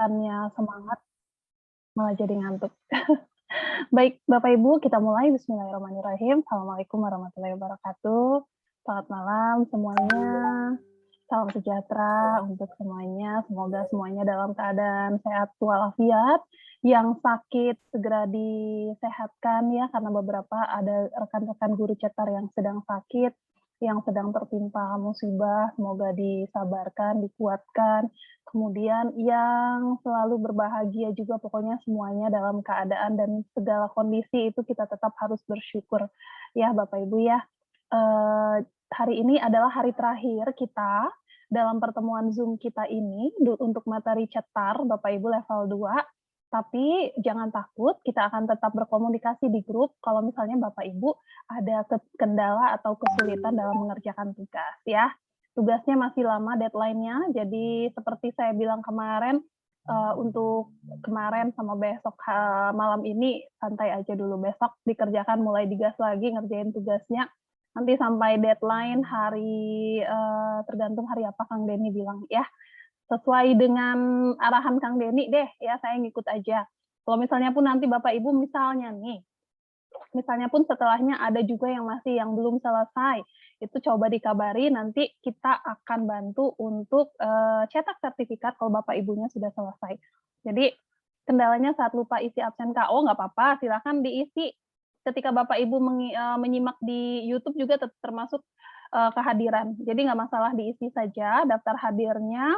bukannya semangat, malah jadi ngantuk. Baik, Bapak Ibu, kita mulai. Bismillahirrahmanirrahim. Assalamualaikum warahmatullahi wabarakatuh. Selamat malam semuanya. Salam sejahtera untuk semuanya. Semoga semuanya dalam keadaan sehat walafiat. Yang sakit segera disehatkan ya, karena beberapa ada rekan-rekan guru cetar yang sedang sakit, yang sedang tertimpa musibah, semoga disabarkan, dikuatkan. Kemudian yang selalu berbahagia juga, pokoknya semuanya dalam keadaan dan segala kondisi itu kita tetap harus bersyukur ya Bapak Ibu ya. Hari ini adalah hari terakhir kita dalam pertemuan Zoom kita ini untuk materi cetar Bapak Ibu level 2. Tapi jangan takut, kita akan tetap berkomunikasi di grup kalau misalnya Bapak Ibu ada kendala atau kesulitan dalam mengerjakan tugas ya. Tugasnya masih lama deadline-nya, jadi seperti saya bilang kemarin, untuk kemarin sama besok malam ini santai aja dulu, besok dikerjakan mulai digas lagi ngerjain tugasnya, nanti sampai deadline hari tergantung hari apa Kang Denny bilang ya. Sesuai dengan arahan Kang Denny deh ya, saya ngikut aja. Kalau misalnya pun nanti Bapak Ibu misalnya pun setelahnya ada juga yang belum selesai, itu coba dikabari, nanti kita akan bantu untuk cetak sertifikat kalau Bapak Ibunya sudah selesai. Jadi kendalanya saat lupa isi absen KO nggak apa-apa, silakan diisi. Ketika Bapak Ibu menyimak di YouTube juga termasuk kehadiran. Jadi nggak masalah diisi saja daftar hadirnya.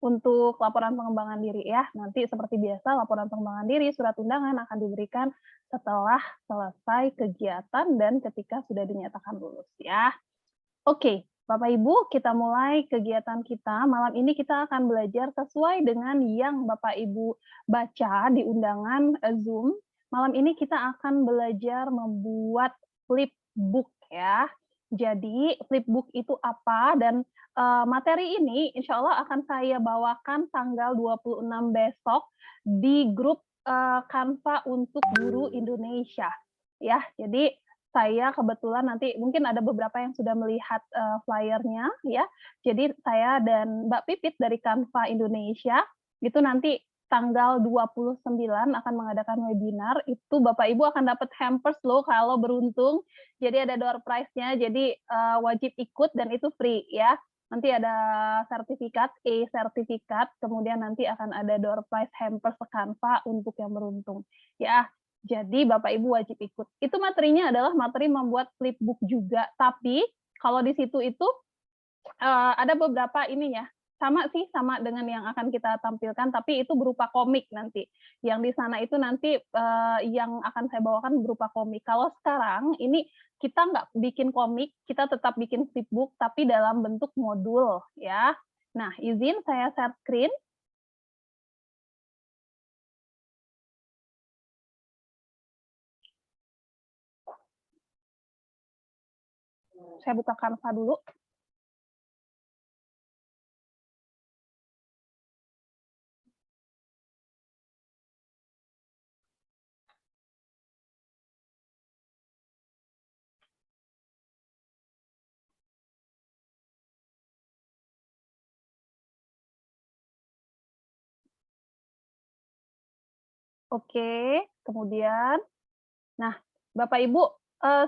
Untuk laporan pengembangan diri ya, nanti seperti biasa laporan pengembangan diri, surat undangan akan diberikan setelah selesai kegiatan dan ketika sudah dinyatakan lulus ya. Oke, Bapak Ibu, kita mulai kegiatan kita. Malam ini kita akan belajar sesuai dengan yang Bapak Ibu baca di undangan Zoom. Malam ini kita akan belajar membuat flipbook ya. Jadi flipbook itu apa dan materi ini insya Allah akan saya bawakan tanggal 26 besok di grup Canva untuk guru Indonesia. Ya, jadi saya kebetulan nanti mungkin ada beberapa yang sudah melihat flyer-nya ya. Jadi saya dan Mbak Pipit dari Canva Indonesia itu nanti tanggal 29 akan mengadakan webinar, itu Bapak Ibu akan dapat hampers loh kalau beruntung. Jadi ada door prize-nya, jadi wajib ikut dan itu free ya. Nanti ada sertifikat, e-sertifikat, kemudian nanti akan ada door prize hampers Canva untuk yang beruntung. Ya, jadi Bapak Ibu wajib ikut. Itu materinya adalah materi membuat flipbook juga, tapi kalau di situ itu ada beberapa ini ya, sama dengan yang akan kita tampilkan, tapi itu berupa komik nanti. Yang di sana itu nanti yang akan saya bawakan berupa komik. Kalau sekarang ini kita nggak bikin komik, kita tetap bikin flipbook, tapi dalam bentuk modul ya. Nah, izin saya share screen. Saya buka Canva dulu. Oke, kemudian, nah Bapak Ibu,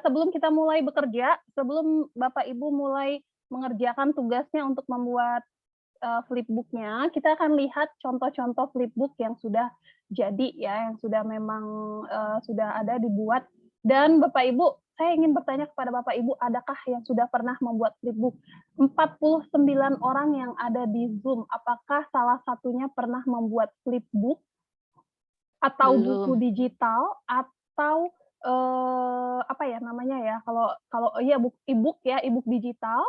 sebelum kita mulai bekerja, sebelum Bapak Ibu mulai mengerjakan tugasnya untuk membuat flipbook-nya, kita akan lihat contoh-contoh flipbook yang sudah jadi ya, yang sudah memang sudah ada dibuat. Dan Bapak Ibu, saya ingin bertanya kepada Bapak Ibu, adakah yang sudah pernah membuat flipbook? 49 orang yang ada di Zoom, apakah salah satunya pernah membuat flipbook atau buku Belum. digital atau apa ya namanya ya, kalau iya e-book ya, e-book digital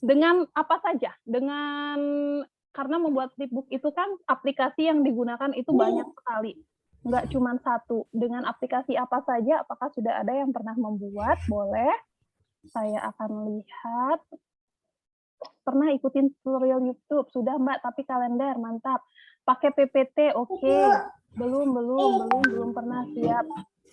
dengan apa saja, karena membuat flipbook itu kan aplikasi yang digunakan itu banyak sekali, nggak cuma satu. Dengan aplikasi apa saja, apakah sudah ada yang pernah membuat? Boleh, saya akan lihat. Pernah ikutin tutorial YouTube, sudah Mbak, tapi kalender, mantap. Pakai PPT, oke. Belum pernah, siap.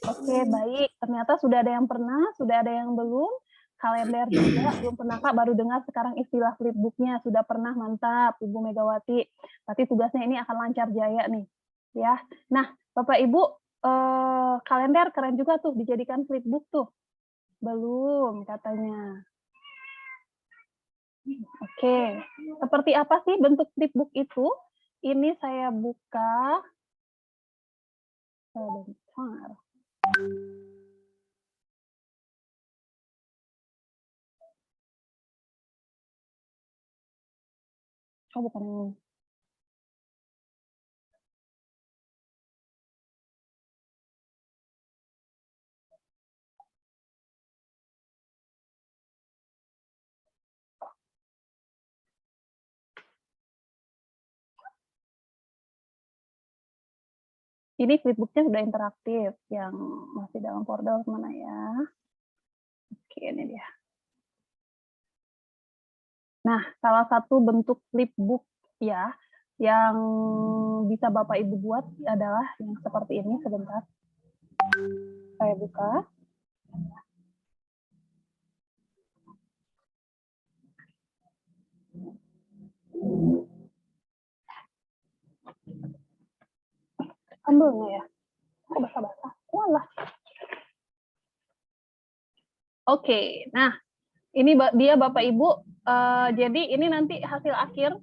Oke, baik. Ternyata sudah ada yang pernah, sudah ada yang belum. kalender juga, belum pernah Kak, baru dengar sekarang istilah flipbook-nya, sudah pernah, mantap Ibu Megawati. Berarti tugasnya ini akan lancar jaya nih, ya. Nah, Bapak Ibu, kalender keren juga tuh dijadikan flipbook tuh. Belum katanya. Oke, seperti apa sih bentuk flipbook itu? Ini saya buka, sebentar. Oh, bukan yang ini. Ini flipbook-nya sudah interaktif, yang masih dalam folder mana ya? Oke, ini dia. Nah, salah satu bentuk flipbook ya, yang bisa Bapak Ibu buat adalah yang seperti ini, sebentar. Saya buka. Sambelnya ya? Kok basah-basah? Walah. Oke, nah ini dia Bapak Ibu, jadi ini nanti hasil akhir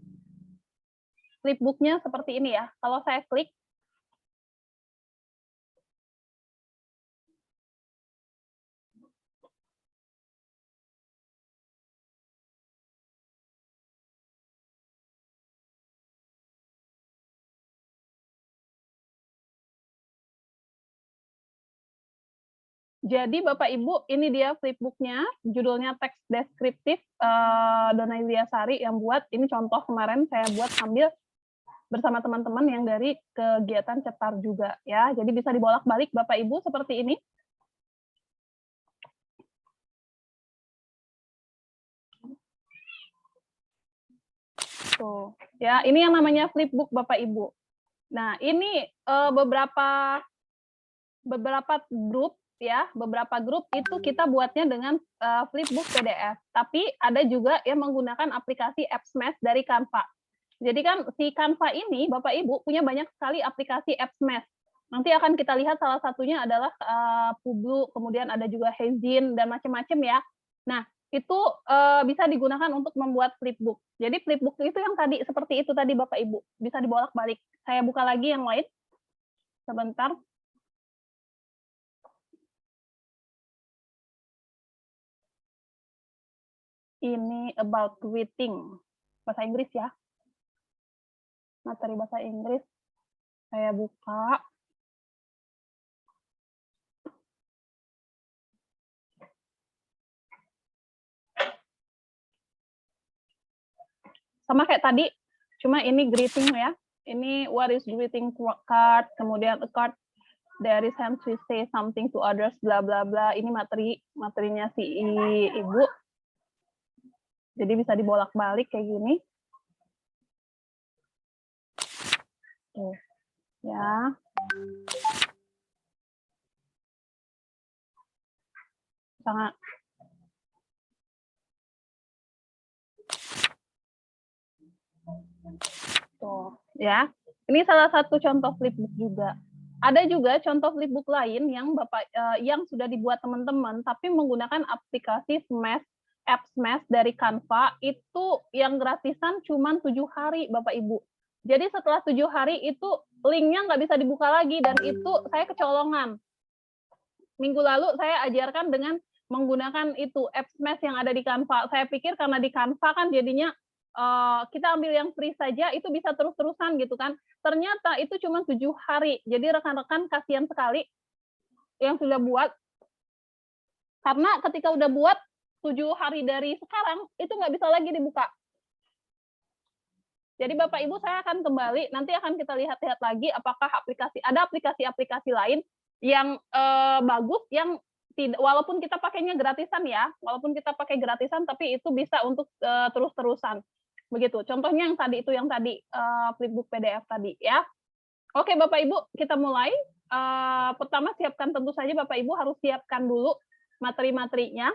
flipbook-nya seperti ini ya. Kalau saya klik, jadi Bapak Ibu, ini dia flipbook-nya, judulnya teks deskriptif, Dona Yulia Sari yang buat, ini contoh kemarin saya buat sambil bersama teman-teman yang dari kegiatan cetar juga ya. Jadi bisa dibolak-balik Bapak Ibu seperti ini. Tuh, ya, ini yang namanya flipbook Bapak Ibu. Nah, ini beberapa grup ya, beberapa grup itu kita buatnya dengan flipbook PDF. Tapi ada juga yang menggunakan aplikasi AppsMash dari Canva. Jadi kan si Canva ini Bapak Ibu punya banyak sekali aplikasi AppsMash. Nanti akan kita lihat salah satunya adalah Publu, kemudian ada juga Hezin dan macam-macam ya. Nah, itu bisa digunakan untuk membuat flipbook. Jadi flipbook itu yang tadi seperti itu tadi Bapak Ibu, bisa dibolak-balik. Saya buka lagi yang lain. Sebentar. Ini about greeting, bahasa Inggris ya. Materi bahasa Inggris. Saya buka. Sama kayak tadi, cuma ini greeting ya. Ini what is greeting card, kemudian a card there is hands we say something to others, bla bla bla. Ini materinya si Ibu. Jadi bisa dibolak-balik kayak gini. Tuh, ya. Sangat tuh, ya. Ini salah satu contoh flipbook juga. Ada juga contoh flipbook lain yang Bapak yang sudah dibuat teman-teman tapi menggunakan aplikasi Smash, app Smash dari Canva, itu yang gratisan cuma 7 hari Bapak Ibu. Jadi setelah 7 hari itu linknya nggak bisa dibuka lagi, dan itu saya kecolongan. Minggu lalu saya ajarkan dengan menggunakan itu app Smash yang ada di Canva. Saya pikir karena di Canva kan jadinya kita ambil yang free saja, itu bisa terus-terusan gitu kan. Ternyata itu cuma 7 hari. Jadi rekan-rekan kasihan sekali yang sudah buat, karena ketika udah buat 7 hari dari sekarang, itu nggak bisa lagi dibuka. Jadi Bapak Ibu, saya akan kembali, nanti akan kita lihat-lihat lagi apakah ada aplikasi-aplikasi lain yang bagus, yang tidak, walaupun kita pakainya gratisan ya, walaupun kita pakai gratisan, tapi itu bisa untuk terus-terusan. Begitu. Contohnya yang tadi itu, yang tadi flipbook PDF tadi ya. Oke Bapak Ibu, kita mulai. Pertama siapkan, tentu saja Bapak Ibu harus siapkan dulu materi-materinya.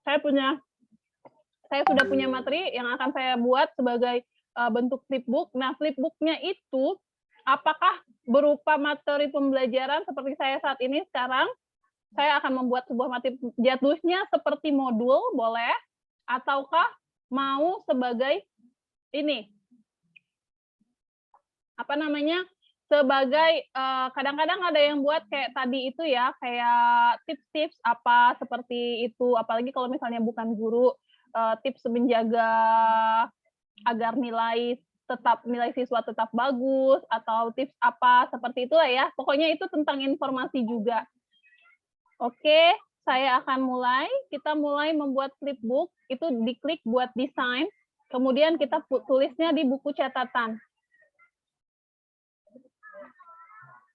saya sudah punya materi yang akan saya buat sebagai bentuk flipbook. Nah, flipbooknya itu apakah berupa materi pembelajaran seperti saya saat ini sekarang? Saya akan membuat sebuah materi jatuhnya seperti modul, boleh, ataukah mau sebagai ini, apa namanya, sebagai kadang-kadang ada yang buat kayak tadi itu ya, kayak tips-tips apa seperti itu, apalagi kalau misalnya bukan guru, tips menjaga agar nilai siswa tetap bagus, atau tips apa seperti itulah ya. Pokoknya itu tentang informasi juga. Oke, saya akan mulai. Kita mulai membuat flipbook, itu diklik buat desain, kemudian kita tulisnya di buku catatan.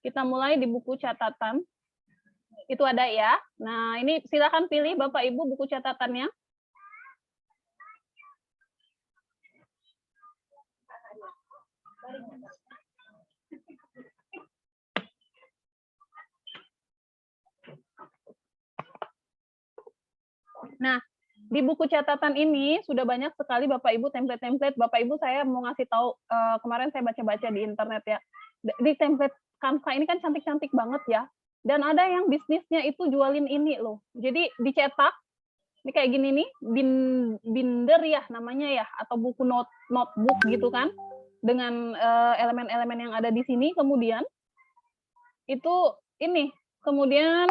Kita mulai di buku catatan. Itu ada ya. Nah, ini silakan pilih Bapak Ibu buku catatannya. Nah, di buku catatan ini sudah banyak sekali Bapak Ibu template-template. Bapak Ibu saya mau ngasih tahu, kemarin saya baca-baca di internet ya. Di template Canva ini kan cantik-cantik banget ya. Dan ada yang bisnisnya itu jualin ini loh. Jadi dicetak, ini kayak gini nih, binder ya namanya ya, atau buku notebook gitu kan, dengan elemen-elemen yang ada di sini. Kemudian itu ini, kemudian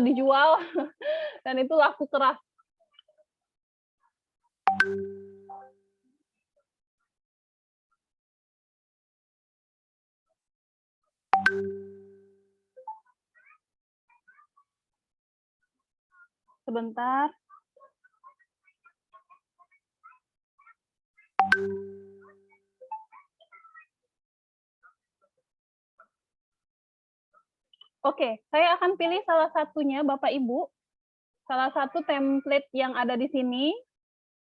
dijual dan itu laku keras. Sebentar. Oke, saya akan pilih salah satunya Bapak Ibu. Salah satu template yang ada di sini.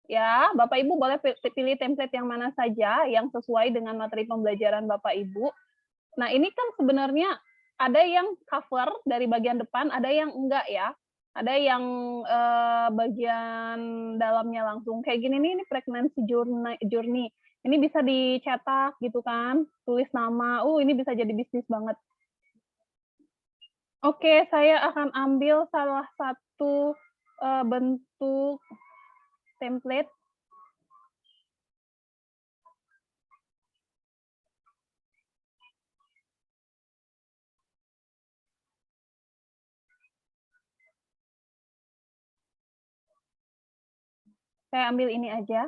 Ya, Bapak Ibu boleh pilih template yang mana saja yang sesuai dengan materi pembelajaran Bapak Ibu. Nah, ini kan sebenarnya ada yang cover dari bagian depan, ada yang enggak ya. Ada yang bagian dalamnya langsung kayak gini nih, ini pregnancy journey. Ini bisa dicetak gitu kan, tulis nama. Ini bisa jadi bisnis banget. Oke, saya akan ambil salah satu bentuk template. Saya ambil ini aja.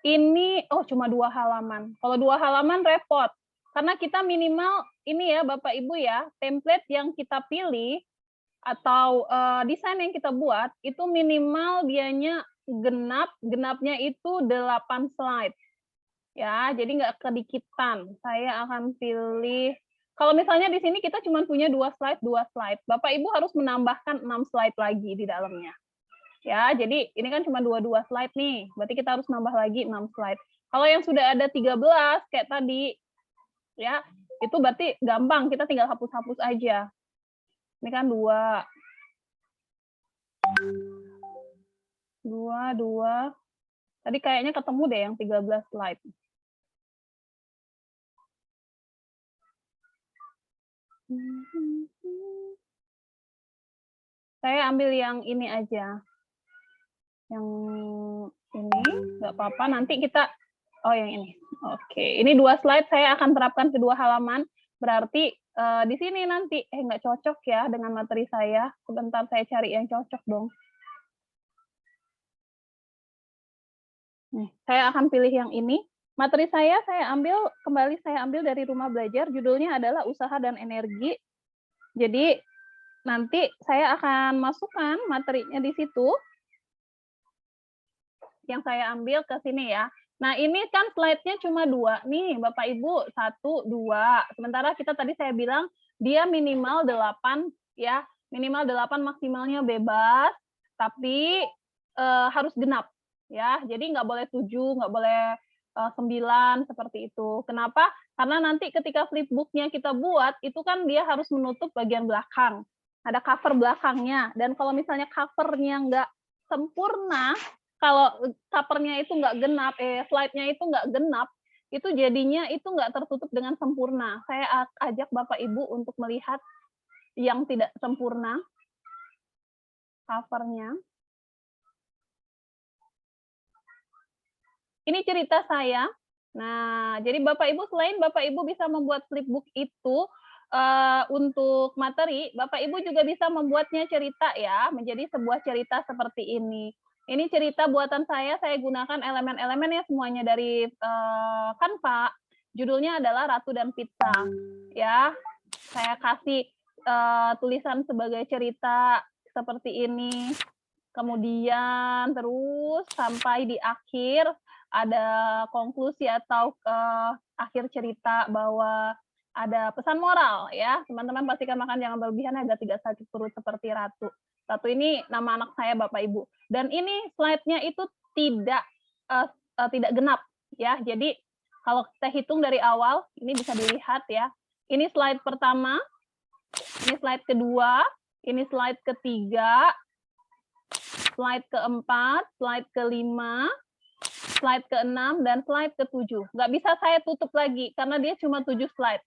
Ini, cuma 2 halaman. Kalau 2 halaman repot. Karena kita minimal, ini ya Bapak Ibu ya, template yang kita pilih, atau desain yang kita buat, itu minimal dianya genapnya itu 8 slide. Ya, jadi nggak kedikitan. Saya akan pilih, kalau misalnya di sini kita cuma punya 2 slide, Bapak Ibu harus menambahkan 6 slide lagi di dalamnya. Ya, jadi ini kan cuma 2 slide nih, berarti kita harus nambah lagi 6 slide. Kalau yang sudah ada 13 kayak tadi, ya, itu berarti gampang, kita tinggal hapus-hapus aja. Ini kan 2. 2. Tadi kayaknya ketemu deh yang 13 slide. Saya ambil yang ini aja. Yang ini, nggak apa-apa, nanti kita, yang ini. Oke, ini 2 slide saya akan terapkan ke 2 halaman, berarti di sini nanti, nggak cocok ya dengan materi saya, sebentar saya cari yang cocok dong. Nih, saya akan pilih yang ini. Materi saya ambil dari Rumah Belajar, judulnya adalah Usaha dan Energi. Jadi, nanti saya akan masukkan materinya di situ, yang saya ambil ke sini ya. Nah, ini kan slide-nya cuma 2 nih, Bapak Ibu, 1, 2. Sementara kita tadi saya bilang dia minimal 8 ya, minimal 8, maksimalnya bebas, tapi harus genap ya. Jadi nggak boleh 7, nggak boleh 9 seperti itu. Kenapa? Karena nanti ketika flipbook-nya kita buat, itu kan dia harus menutup bagian belakang. Ada cover belakangnya, dan kalau misalnya cover-nya nggak sempurna, kalau cover-nya itu nggak genap, slide-nya itu nggak genap, itu jadinya itu nggak tertutup dengan sempurna. Saya ajak Bapak Ibu untuk melihat yang tidak sempurna cover-nya. Ini cerita saya. Nah, jadi Bapak Ibu selain Bapak Ibu bisa membuat flipbook itu untuk materi, Bapak Ibu juga bisa membuatnya cerita ya, menjadi sebuah cerita seperti ini. Ini cerita buatan saya gunakan elemen-elemen ya semuanya dari Canva. Judulnya adalah Ratu dan Pizza. Ya, saya kasih tulisan sebagai cerita seperti ini. Kemudian terus sampai di akhir ada konklusi atau akhir cerita bahwa ada pesan moral ya, teman-teman pastikan makan jangan berlebihan agar tidak sakit perut seperti Ratu. Ratu ini nama anak saya Bapak Ibu. Dan ini slide-nya itu tidak genap ya. Jadi kalau kita hitung dari awal, ini bisa dilihat ya. Ini slide pertama, ini slide kedua, ini slide ketiga, slide keempat, slide kelima, slide ke-6, dan slide ke-7. Nggak bisa saya tutup lagi, karena dia cuma 7 slide.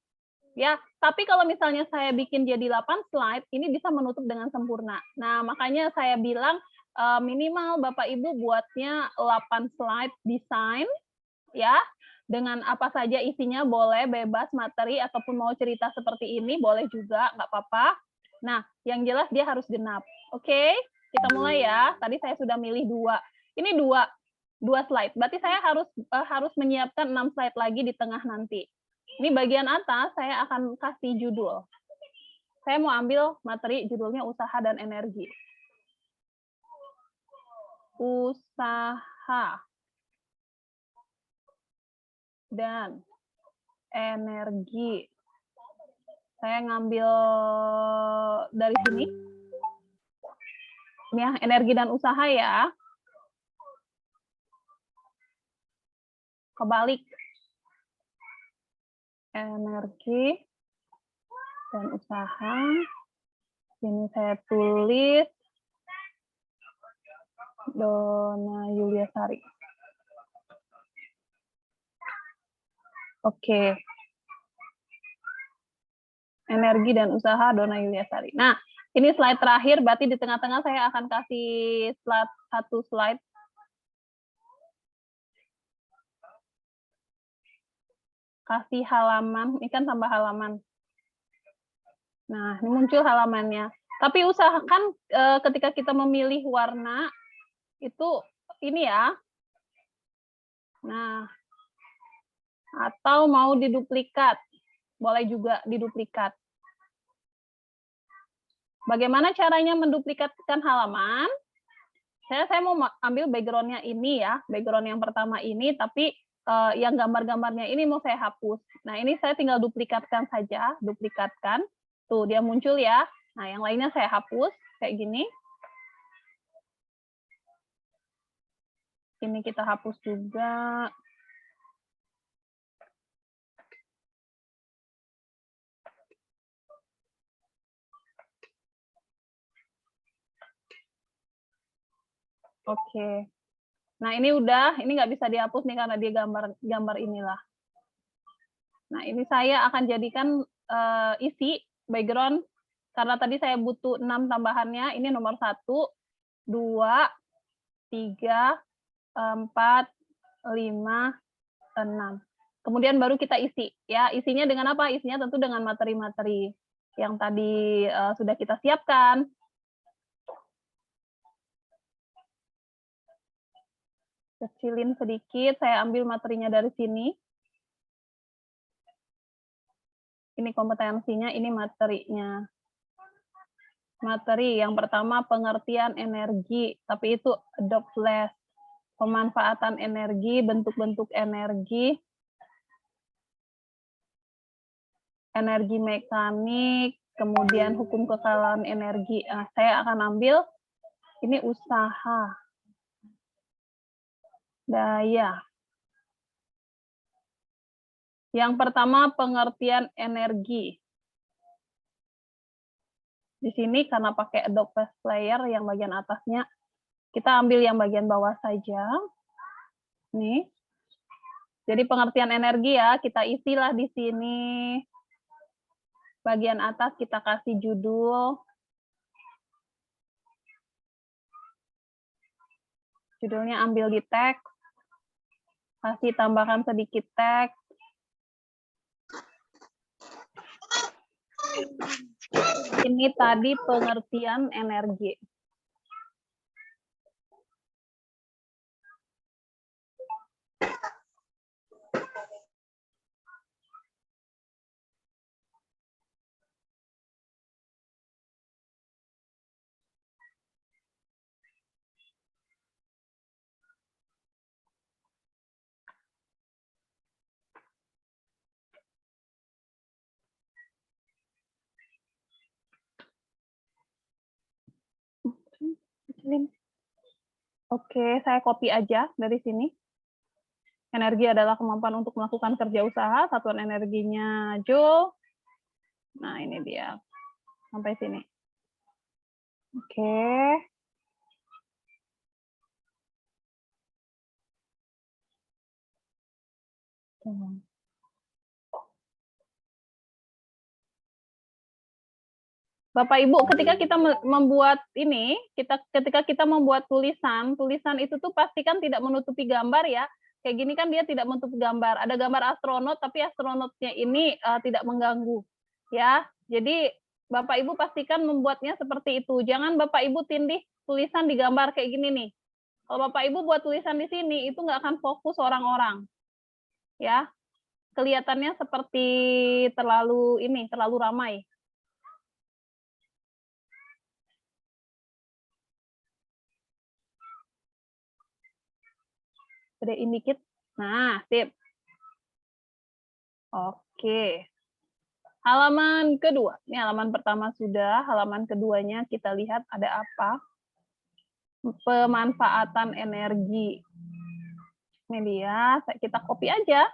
Ya, tapi kalau misalnya saya bikin jadi 8 slide, ini bisa menutup dengan sempurna. Nah, makanya saya bilang minimal Bapak Ibu buatnya 8 slide desain, ya, dengan apa saja isinya boleh, bebas materi, ataupun mau cerita seperti ini, boleh juga, nggak apa-apa. Nah, yang jelas dia harus genap. Oke, kita mulai ya. Tadi saya sudah milih 2. Ini 2 slide. Berarti saya harus menyiapkan 6 slide lagi di tengah nanti. Ini bagian atas saya akan kasih judul. Saya mau ambil materi judulnya usaha dan energi. Usaha dan energi. Saya ngambil dari sini. Ini ya, energi dan usaha ya. Kebalik. Energi dan usaha. Ini saya tulis Donna Yuliasari. Oke. Energi dan usaha Donna Yuliasari. Nah, ini slide terakhir, berarti di tengah-tengah saya akan kasih satu slide. Kasih halaman, ini kan tambah halaman. Nah, ini muncul halamannya. Tapi usahakan ketika kita memilih warna, itu ini ya. Nah, atau mau diduplikat, boleh juga diduplikat. Bagaimana caranya menduplikatkan halaman? Saya mau ambil background-nya ini ya, background yang pertama ini, tapi yang gambar-gambarnya ini mau saya hapus. Nah, ini saya tinggal duplikatkan saja, duplikatkan. Tuh, dia muncul ya. Nah, yang lainnya saya hapus, kayak gini. Ini kita hapus juga. Oke. Nah, ini udah, ini nggak bisa dihapus nih karena dia gambar inilah. Nah, ini saya akan jadikan isi background karena tadi saya butuh 6 tambahannya. Ini nomor 1, 2, 3, 4, 5, 6. Kemudian baru kita isi ya. Isinya dengan apa? Isinya tentu dengan materi-materi yang tadi sudah kita siapkan. Kecilin sedikit, saya ambil materinya dari sini. Ini kompetensinya, ini materinya. Materi yang pertama pengertian energi, tapi itu adopt less. Pemanfaatan energi, bentuk-bentuk energi, energi mekanik, kemudian hukum kekalahan energi. Nah, saya akan ambil ini usaha, daya. Yang pertama pengertian energi. Di sini karena pakai Adobe Flash Player yang bagian atasnya, Kita ambil yang bagian bawah saja. Nih. Jadi pengertian energi ya, kita isilah di sini. Bagian atas kita kasih judul. Judulnya ambil di teks. Kasih tambahkan sedikit teks. Ini tadi pengertian energi. Oke, saya copy aja dari sini. Energi adalah kemampuan untuk melakukan kerja usaha, satuan energinya Joule. Nah, ini dia. Sampai sini. Oke. Bapak Ibu, ketika kita membuat ini, ketika kita membuat tulisan itu tuh pastikan tidak menutupi gambar ya. Kayak gini kan dia tidak menutupi gambar. Ada gambar astronot, tapi astronotnya ini tidak mengganggu. Ya, jadi Bapak Ibu pastikan membuatnya seperti itu. Jangan Bapak Ibu tindih tulisan di gambar kayak gini nih. Kalau Bapak Ibu buat tulisan di sini, itu nggak akan fokus orang-orang. Ya, kelihatannya seperti terlalu ramai. Gedein dikit. Nah, sip. Oke. Halaman kedua. Ini halaman pertama sudah, halaman keduanya kita lihat ada apa. Pemanfaatan energi. Ini dia, kita copy aja.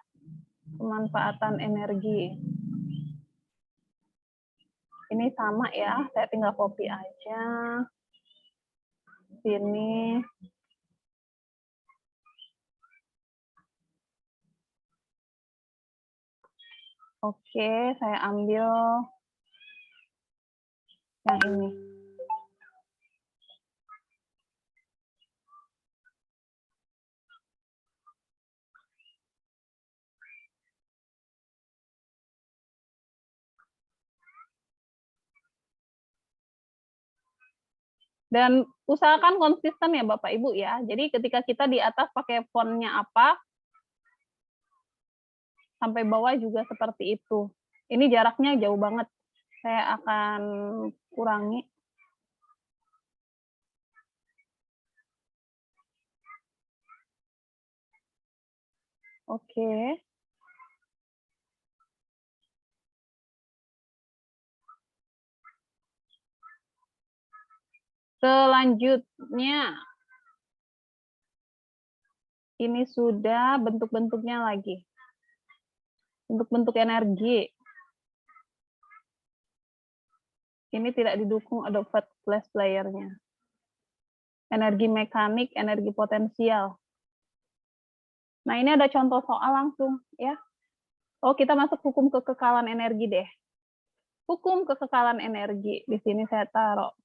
Pemanfaatan energi. Ini sama ya, saya tinggal copy aja. Sini. Oke, saya ambil yang ini. Dan usahakan konsisten ya Bapak Ibu ya. Jadi ketika kita di atas pakai fontnya apa, sampai bawah juga seperti itu. Ini jaraknya jauh banget. Saya akan kurangi. Oke. Selanjutnya, ini sudah bentuk-bentuknya lagi. Bentuk-bentuk energi. Ini tidak didukung Adobe Flash Player-nya. Energi mekanik, energi potensial. Nah, ini ada contoh soal langsung ya. Oh, kita masuk hukum kekekalan energi deh. Hukum kekekalan energi. Di sini saya taruh.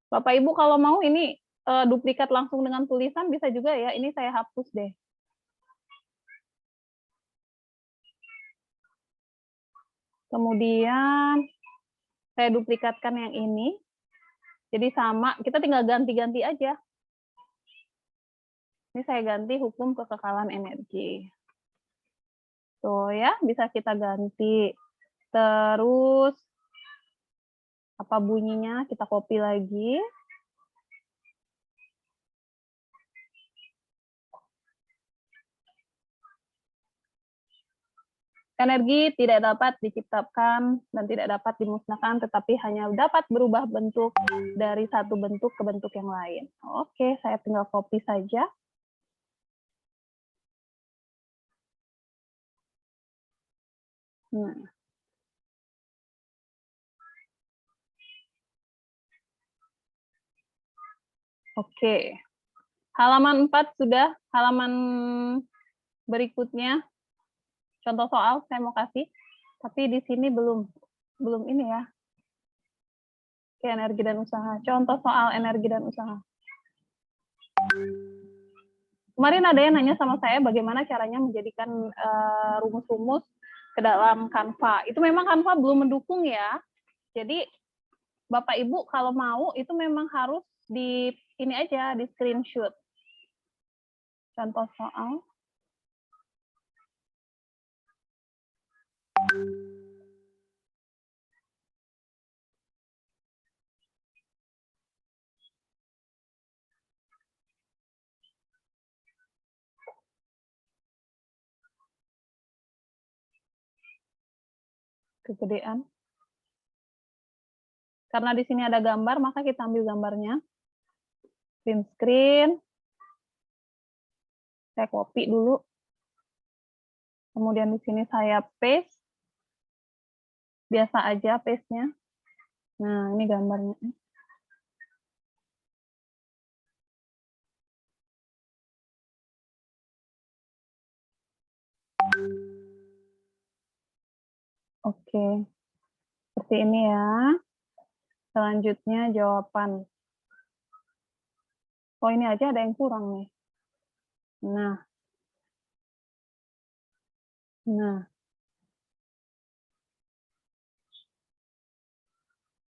Bapak Ibu kalau mau ini duplikat langsung dengan tulisan bisa juga ya. Ini saya hapus deh. Kemudian saya duplikatkan yang ini. Jadi sama, kita tinggal ganti-ganti aja. Ini saya ganti hukum kekekalan energi. Tuh ya, bisa kita ganti. Terus apa bunyinya? Kita copy lagi. Energi tidak dapat diciptakan dan tidak dapat dimusnahkan, tetapi hanya dapat berubah bentuk dari satu bentuk ke bentuk yang lain. Oke, saya tinggal copy saja. Nah. Oke. Halaman 4 sudah, halaman berikutnya contoh soal saya mau kasih, tapi di sini belum ini ya. Oke, energi dan usaha. Contoh soal energi dan usaha. Kemarin ada yang nanya sama saya bagaimana caranya menjadikan rumus-rumus ke dalam Canva. Itu memang Canva belum mendukung ya. Jadi Bapak Ibu kalau mau itu memang harus di ini aja, di screenshot. Contoh soal. Kegedean. Karena di sini ada gambar, maka kita ambil gambarnya. Print screen. Saya copy dulu. Kemudian di sini saya paste. Biasa aja paste-nya. Nah, ini gambarnya. Oke. Seperti ini ya. Selanjutnya jawaban. Oh, ini aja ada yang kurang nih. Nah.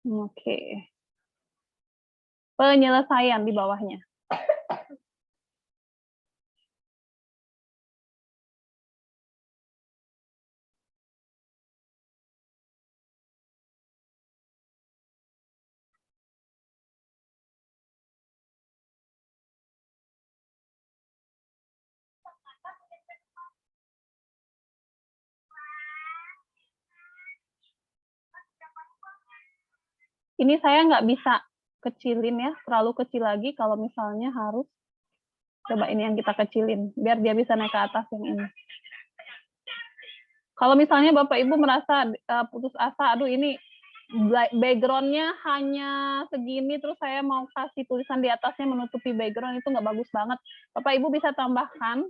Oke. Penyelesaian di bawahnya. Ini saya nggak bisa kecilin ya, terlalu kecil lagi kalau misalnya harus. Coba ini yang kita kecilin, biar dia bisa naik ke atas yang ini. Kalau misalnya Bapak Ibu merasa putus asa, aduh ini background-nya hanya segini, terus saya mau kasih tulisan di atasnya menutupi background, itu nggak bagus banget. Bapak Ibu bisa tambahkan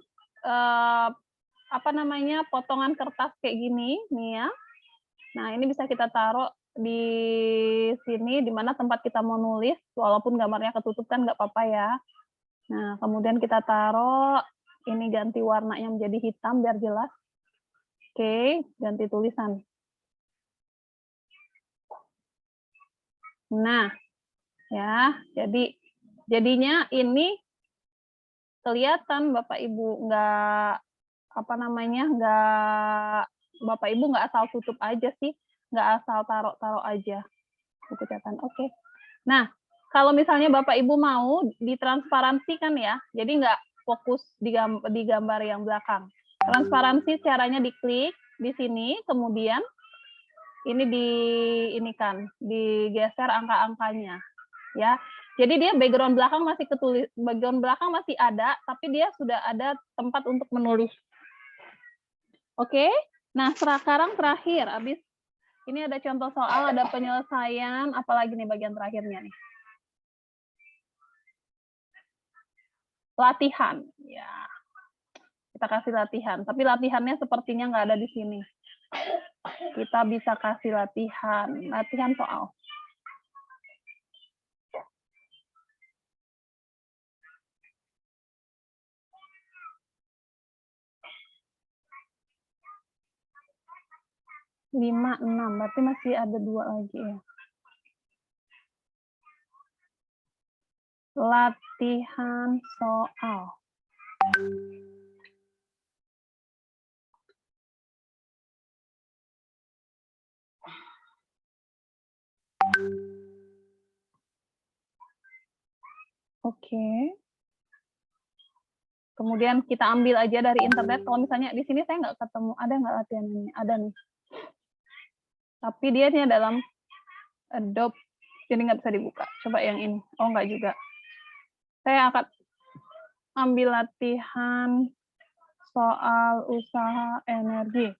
potongan kertas kayak gini, nih ya. Nah, ini bisa kita taruh di sini, di mana tempat kita mau nulis, walaupun gambarnya ketutup kan nggak apa-apa ya. Nah, kemudian kita taruh, ini ganti warnanya menjadi hitam biar jelas. Oke, ganti tulisan. Nah, ya, jadinya ini kelihatan Bapak Ibu nggak Bapak Ibu nggak asal tutup aja sih, nggak asal taruh aja buku catatan. Oke. Nah, kalau misalnya Bapak Ibu mau ditransparansikan ya, jadi nggak fokus di gambar yang belakang. Transparansi caranya diklik di sini, kemudian ini digeser angka-angkanya, ya. Jadi dia background belakang masih ada, tapi dia sudah ada tempat untuk menulis. Oke. Nah, sekarang terakhir, habis ini ada contoh soal, ada penyelesaian, apalagi nih bagian terakhirnya nih. Latihan, ya. Kita kasih latihan, tapi latihannya sepertinya nggak ada di sini. Kita bisa kasih latihan soal. Lima, 6, berarti masih ada 2 lagi ya. Latihan soal. Oke. Kemudian kita ambil aja dari internet. Kalau misalnya di sini saya nggak ketemu, ada nggak latihan ini? Ada nih. Tapi dia nih dalam Adobe, jadi nggak bisa dibuka. Coba yang ini. Oh, nggak juga. Saya akan ambil latihan soal usaha energi.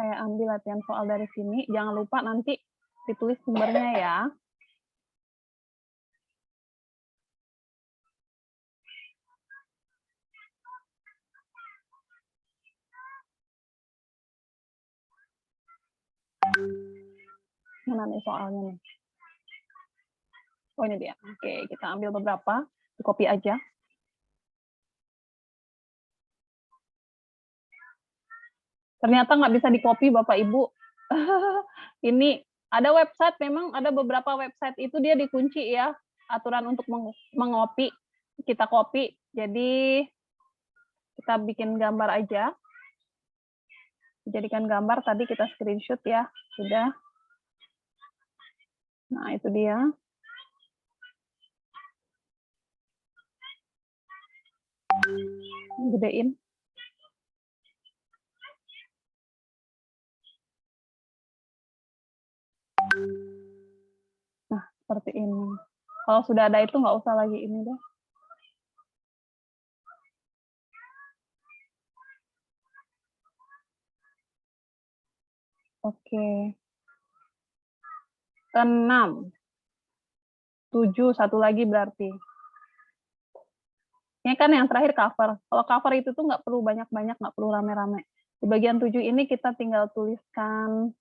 saya ambil latihan soal dari sini. Jangan lupa nanti ditulis sumbernya ya. Mana nih soalnya nih? Oh, ini dia. Oke, kita ambil beberapa, di copy aja. Ternyata nggak bisa di copy, Bapak Ibu. Ini ada website, memang ada beberapa website itu dia dikunci ya, aturan untuk mengopi. Kita copy, jadi kita bikin gambar aja. Jadikan gambar, tadi kita screenshot ya, sudah. Nah, itu dia. Gedein. Nah, seperti ini. Kalau sudah ada itu nggak usah lagi ini deh. Oke. 6. 7, satu lagi berarti. Ini kan yang terakhir cover. Kalau cover itu tuh nggak perlu banyak-banyak, nggak perlu rame-rame. Di bagian 7 ini kita tinggal tuliskan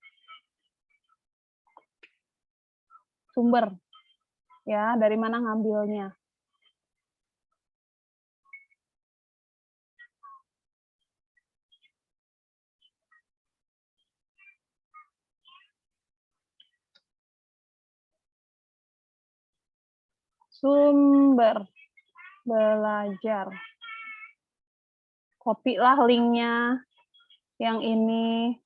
sumber. Ya, dari mana ngambilnya. Sumber belajar. Copy lah linknya yang ini.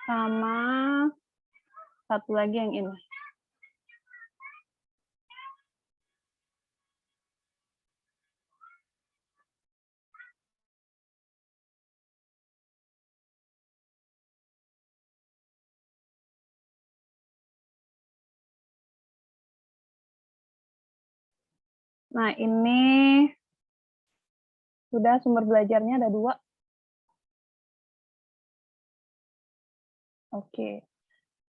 Sama satu lagi yang ini. Nah, ini sudah sumber belajarnya ada 2. Oke.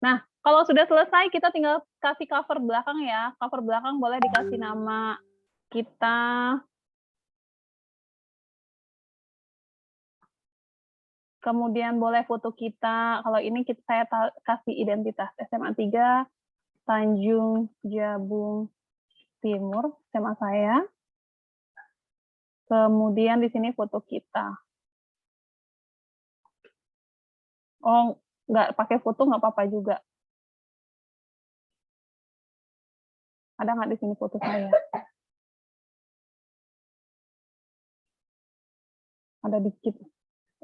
Nah, kalau sudah selesai, kita tinggal kasih cover belakang ya. Cover belakang boleh dikasih nama kita. Kemudian boleh foto kita. Kalau ini saya kasih identitas SMA 3 Tanjung Jabung Timur, SMA saya. Kemudian di sini foto kita. Oh, nggak pakai foto nggak apa-apa juga. Ada nggak di sini foto saya? Ada dikit.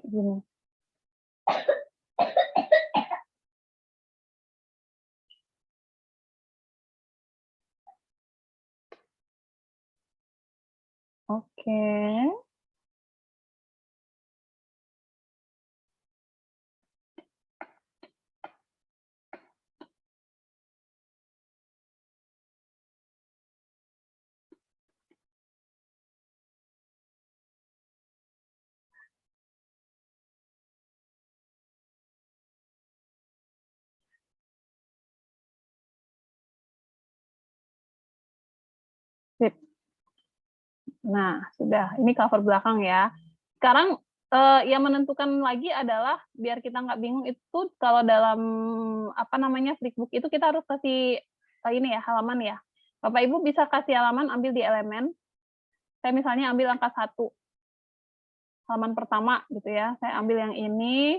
Gini. Oke. Sip. Nah, sudah. Ini cover belakang ya. Sekarang yang menentukan lagi adalah biar kita nggak bingung itu kalau dalam apa namanya Flipbook itu kita harus kasih ini ya halaman ya. Bapak Ibu bisa kasih halaman ambil di elemen. Saya misalnya ambil angka 1 halaman pertama gitu ya. Saya ambil yang ini.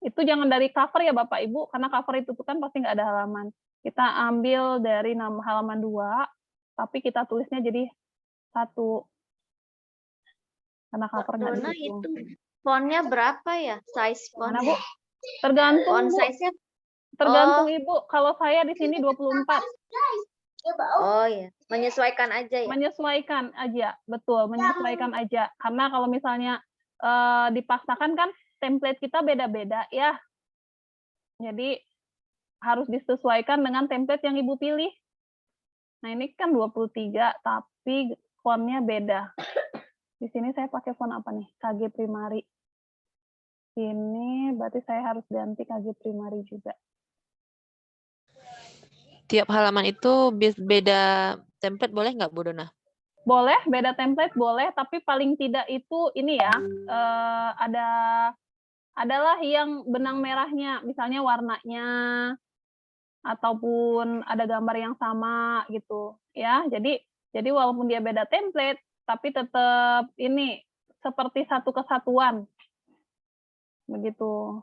Itu jangan dari cover ya Bapak Ibu karena cover itu kan pasti nggak ada halaman. Kita ambil dari halaman 2 tapi kita tulisnya jadi 1. Karena cover nggak Dona dihitung. itu fontnya berapa ya? Size Mana, fontnya? Bu? Tergantung, Font Bu. size-nya? Tergantung Ibu. Kalau saya di sini 24. Oh ya, menyesuaikan aja ya. Menyesuaikan aja, betul, menyesuaikan aja. Karena kalau misalnya dipaksakan kan template kita beda-beda ya. Jadi harus disesuaikan dengan template yang Ibu pilih. Nah, ini kan 23, tapi fontnya beda. Di sini saya pakai font apa nih? KG Primari. Ini berarti saya harus ganti KG Primari juga. Tiap halaman itu beda template boleh nggak, Bu Dona? Boleh, beda template boleh, tapi paling tidak itu ini ya, adalah yang benang merahnya, misalnya warnanya, ataupun ada gambar yang sama gitu ya. Jadi walaupun dia beda template, tapi tetap ini seperti satu kesatuan. Begitu.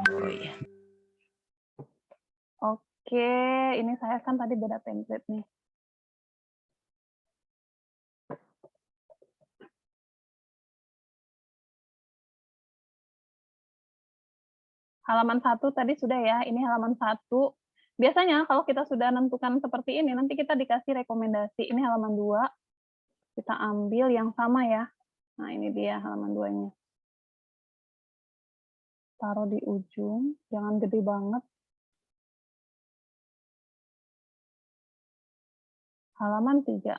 Oh iya. Oke, ini saya kan tadi beda template nih. Halaman 1 tadi sudah ya, ini halaman 1. Biasanya kalau kita sudah menentukan seperti ini, nanti kita dikasih rekomendasi. Ini halaman 2, kita ambil yang sama ya. Nah, ini dia halaman 2-nya. Taruh di ujung, jangan gede banget. Halaman 3.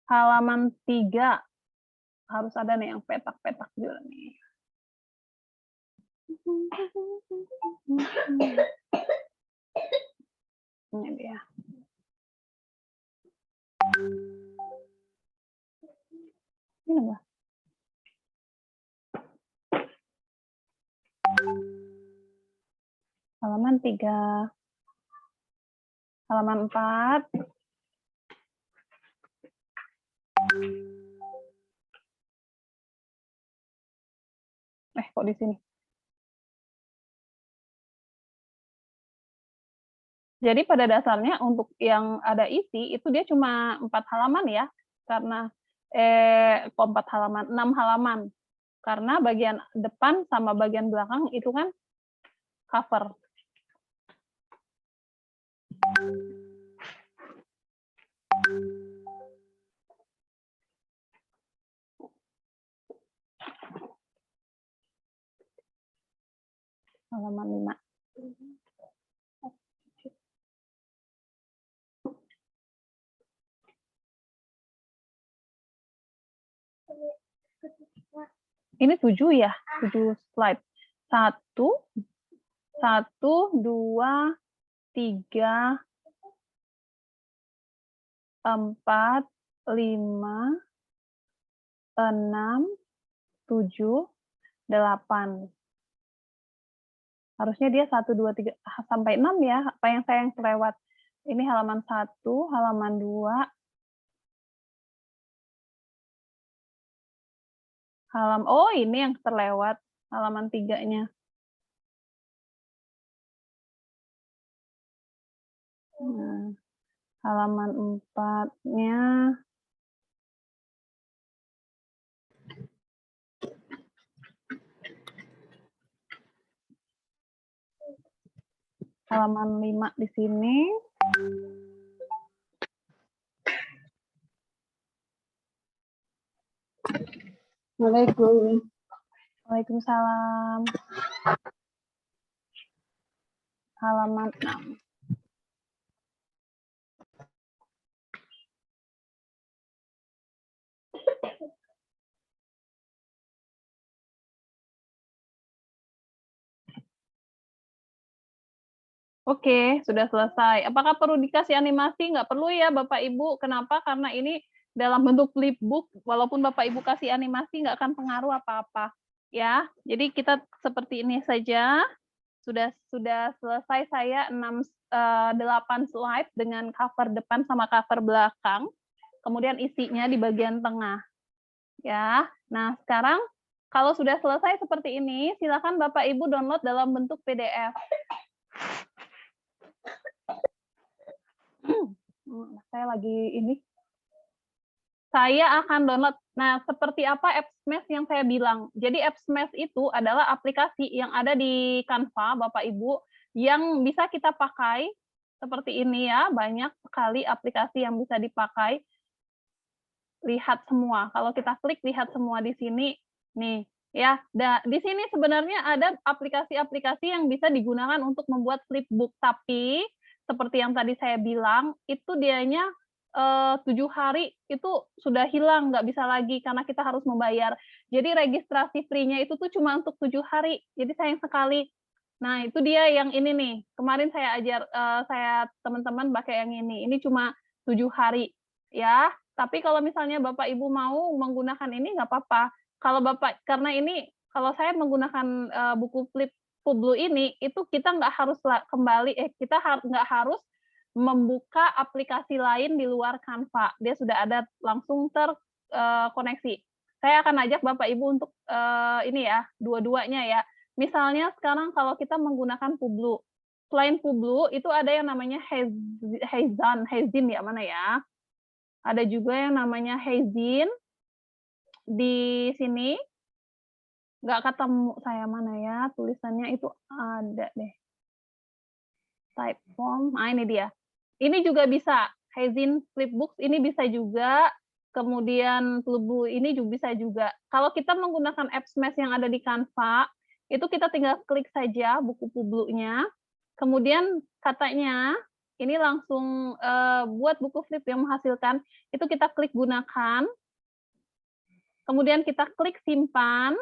Halaman 3. Harus ada nih yang petak-petak juga nih. Ini dia. Ini enggak? Halaman 3. Halaman 4. Kok di sini? Jadi pada dasarnya untuk yang ada isi itu dia cuma 4 halaman ya, karena 4 halaman, 6 halaman. Karena bagian depan sama bagian belakang itu kan cover. Halaman 5. Ini 7 ya, 7 slide. 1, 2, 3, 4, 5, 6, 7, 8. Harusnya dia 1, 2, 3, sampai 6 ya, apa yang saya yang kelewat. Ini halaman 1, halaman 2, oh ini yang terlewat, halaman 3-nya. Nah, halaman 4-nya. Halaman 5 di sini. Waalaikumsalam. Halaman 6. Oke, sudah selesai. Apakah perlu dikasih animasi? Nggak perlu ya, Bapak Ibu. Kenapa? Karena ini dalam bentuk flipbook, walaupun Bapak Ibu kasih animasi, nggak akan pengaruh apa-apa. Ya, jadi kita seperti ini saja. Sudah selesai saya 8 slide dengan cover depan sama cover belakang. Kemudian isinya di bagian tengah. Ya, nah sekarang kalau sudah selesai seperti ini, silakan Bapak Ibu download dalam bentuk PDF. Saya lagi ini. Saya akan download. Nah, seperti apa AppSmash yang saya bilang. Jadi AppSmash itu adalah aplikasi yang ada di Canva, Bapak Ibu. yang bisa kita pakai seperti ini ya, banyak sekali aplikasi yang bisa dipakai. Lihat semua, kalau kita klik lihat semua di sini, nih, ya. Di sini sebenarnya ada aplikasi-aplikasi yang bisa digunakan untuk membuat flipbook, tapi seperti yang tadi saya bilang, itu dianya 7 hari itu sudah hilang, nggak bisa lagi karena kita harus membayar. Jadi registrasi free-nya itu tuh cuma untuk 7 hari, jadi sayang sekali. Nah, itu dia yang ini nih, kemarin saya ajar, saya teman-teman pakai yang ini cuma 7 hari, ya. Tapi kalau misalnya Bapak Ibu mau menggunakan ini nggak apa-apa. Kalau Bapak karena ini kalau saya menggunakan, buku Publu ini, itu kita nggak harus kembali kita nggak harus membuka aplikasi lain di luar Canva. Dia sudah ada langsung koneksi. Saya akan ajak Bapak Ibu untuk, ini ya, dua-duanya ya. Misalnya sekarang kalau kita menggunakan Publu, selain Publu itu ada yang namanya Heyzin ya, mana ya? Ada juga yang namanya Heyzin, di sini, nggak ketemu saya mana ya, tulisannya itu ada deh. Typeform, ini dia. Ini juga bisa, Heyzin Flipbooks ini bisa juga, kemudian Publu ini juga bisa juga. Kalau kita menggunakan apps Smash yang ada di Canva, itu kita tinggal klik saja buku Publunya, kemudian katanya ini langsung buat buku flip yang menghasilkan, itu kita klik gunakan, kemudian kita klik simpan.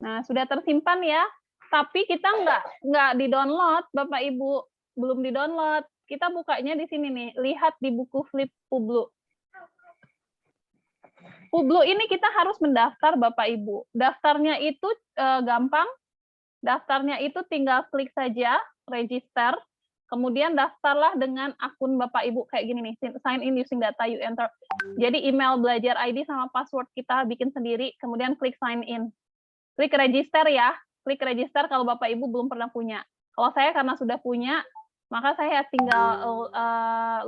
Nah, sudah tersimpan ya, tapi kita nggak di-download, Bapak Ibu, belum di-download. Kita bukanya di sini nih, lihat di buku flip Publu. Publu ini kita harus mendaftar Bapak Ibu. Daftarnya itu gampang. Daftarnya itu tinggal klik saja register, kemudian daftarlah dengan akun Bapak Ibu kayak gini nih, sign in using data you enter. Jadi email belajar ID sama password kita bikin sendiri, kemudian klik sign in. Klik register ya, klik register kalau Bapak Ibu belum pernah punya. Kalau saya karena sudah punya, maka saya tinggal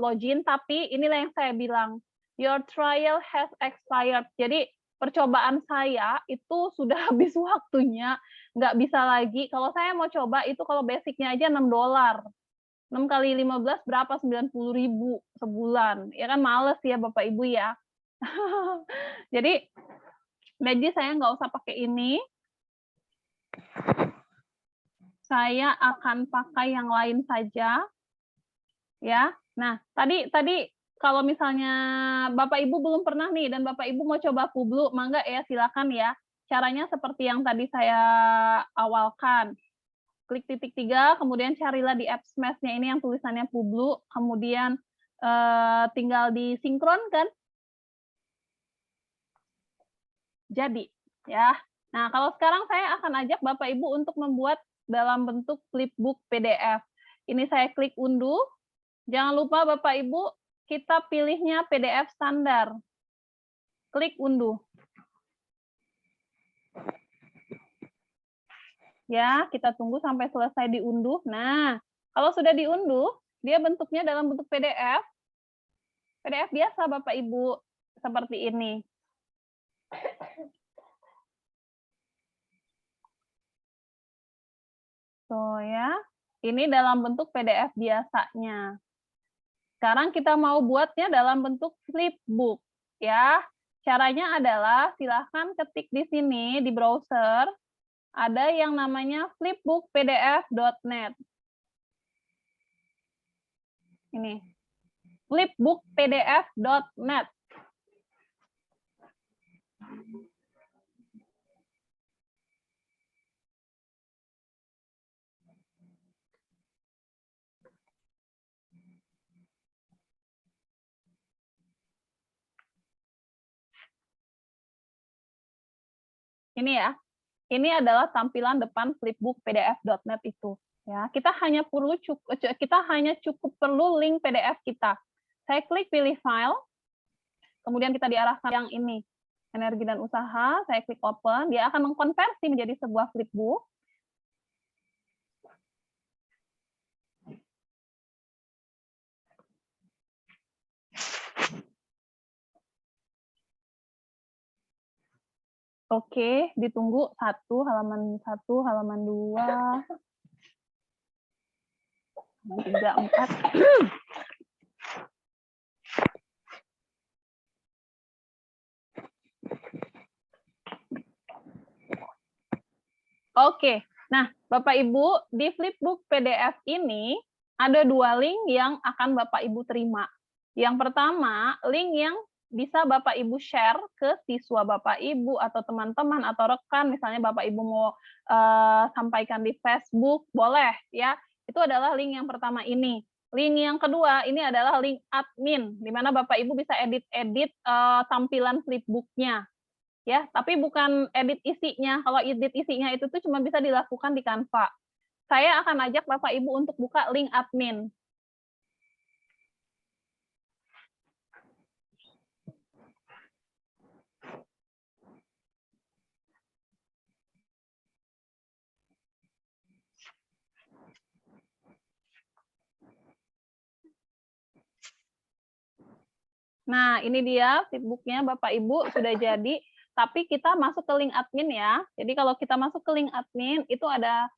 login, tapi inilah yang saya bilang, your trial has expired. Jadi percobaan saya itu sudah habis waktunya, nggak bisa lagi. Kalau saya mau coba itu kalau basicnya aja $6. 6 kali 15 berapa? 90.000 sebulan. Ya kan males ya Bapak Ibu ya. Jadi saya nggak usah pakai ini. Saya akan pakai yang lain saja. Ya. Nah, tadi kalau misalnya Bapak Ibu belum pernah nih dan Bapak Ibu mau coba Publu, mangga ya silakan ya. Caranya seperti yang tadi saya awalkan. Klik titik 3, kemudian carilah di apps Smash-nya ini yang tulisannya Publu, kemudian tinggal disinkronkan. Jadi, ya. Nah, kalau sekarang saya akan ajak Bapak Ibu untuk membuat dalam bentuk flipbook PDF. Ini saya klik unduh. Jangan lupa Bapak Ibu, kita pilihnya PDF standar. Klik unduh. Ya, kita tunggu sampai selesai diunduh. Nah, kalau sudah diunduh, dia bentuknya dalam bentuk PDF. PDF biasa Bapak Ibu, seperti ini. So ya, ini dalam bentuk PDF biasanya. Sekarang kita mau buatnya dalam bentuk flipbook. Ya, caranya adalah silahkan ketik di sini di browser. Ada yang namanya flipbookpdf.net. Ini, flipbookpdf.net. Ini ya, ini adalah tampilan depan flipbookpdf.net itu. Ya, kita hanya cukup perlu link PDF kita. Saya klik pilih file, kemudian kita diarahkan yang ini, energi dan usaha. Saya klik open, dia akan mengkonversi menjadi sebuah flipbook. Oke, ditunggu 1, halaman 1, halaman 2, 3, 4. Oke, nah Bapak Ibu, di flipbook PDF ini ada 2 link yang akan Bapak Ibu terima. Yang pertama, link yang bisa Bapak Ibu share ke siswa Bapak Ibu atau teman-teman atau rekan, misalnya Bapak Ibu mau sampaikan di Facebook, boleh ya. Itu adalah link yang pertama ini. Link yang kedua ini adalah link admin, di mana Bapak Ibu bisa edit-edit tampilan flipbooknya. Ya, tapi bukan edit isinya. Kalau edit isinya itu tuh cuma bisa dilakukan di Canva. Saya akan ajak Bapak Ibu untuk buka link admin. Nah, ini dia flipbooknya Bapak Ibu sudah jadi, tapi kita masuk ke link admin ya. Jadi kalau kita masuk ke link admin itu ada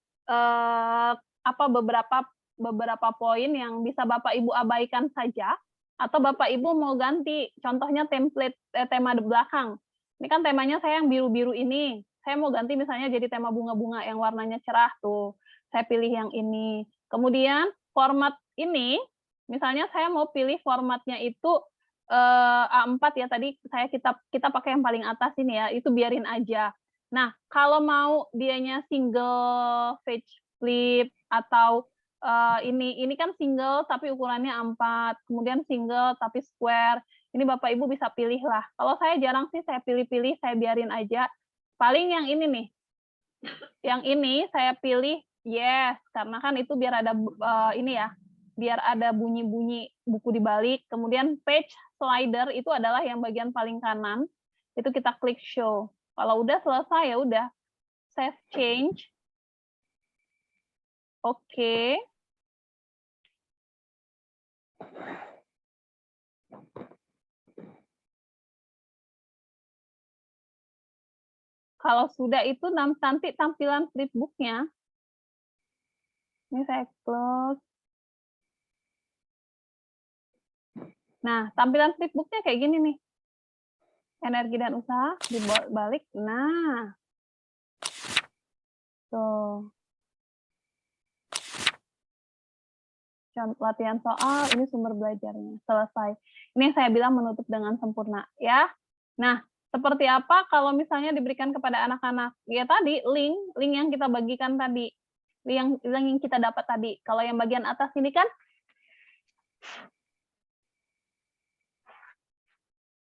beberapa poin yang bisa Bapak Ibu abaikan saja, atau Bapak Ibu mau ganti. Contohnya template tema di belakang. Ini kan temanya saya yang biru-biru ini. Saya mau ganti misalnya jadi tema bunga-bunga yang warnanya cerah tuh. Saya pilih yang ini. Kemudian format ini, misalnya saya mau pilih formatnya itu A4 ya, tadi kita pakai yang paling atas ini ya, itu biarin aja. Nah, kalau mau dianya single page flip atau ini kan single tapi ukurannya A4, kemudian single tapi square. Ini Bapak Ibu bisa pilih lah. Kalau saya jarang sih saya pilih-pilih, saya biarin aja. Paling yang ini nih. Yang ini saya pilih yes, karena kan itu biar ada ini ya, biar ada bunyi-bunyi buku di balik. Kemudian page slider itu adalah yang bagian paling kanan. Itu kita klik show. Kalau udah selesai ya udah save change. Oke. Kalau sudah itu nanti tampilan flipbooknya. Ini saya close. Nah, tampilan flipbooknya kayak gini nih. Energi dan usaha dibalik. Nah, tuh. Latihan soal, ini sumber belajarnya. Selesai. Ini yang saya bilang menutup dengan sempurna. Ya. Nah, seperti apa kalau misalnya diberikan kepada anak-anak? Ya tadi, link yang kita bagikan tadi. Link yang kita dapat tadi. Kalau yang bagian atas ini kan,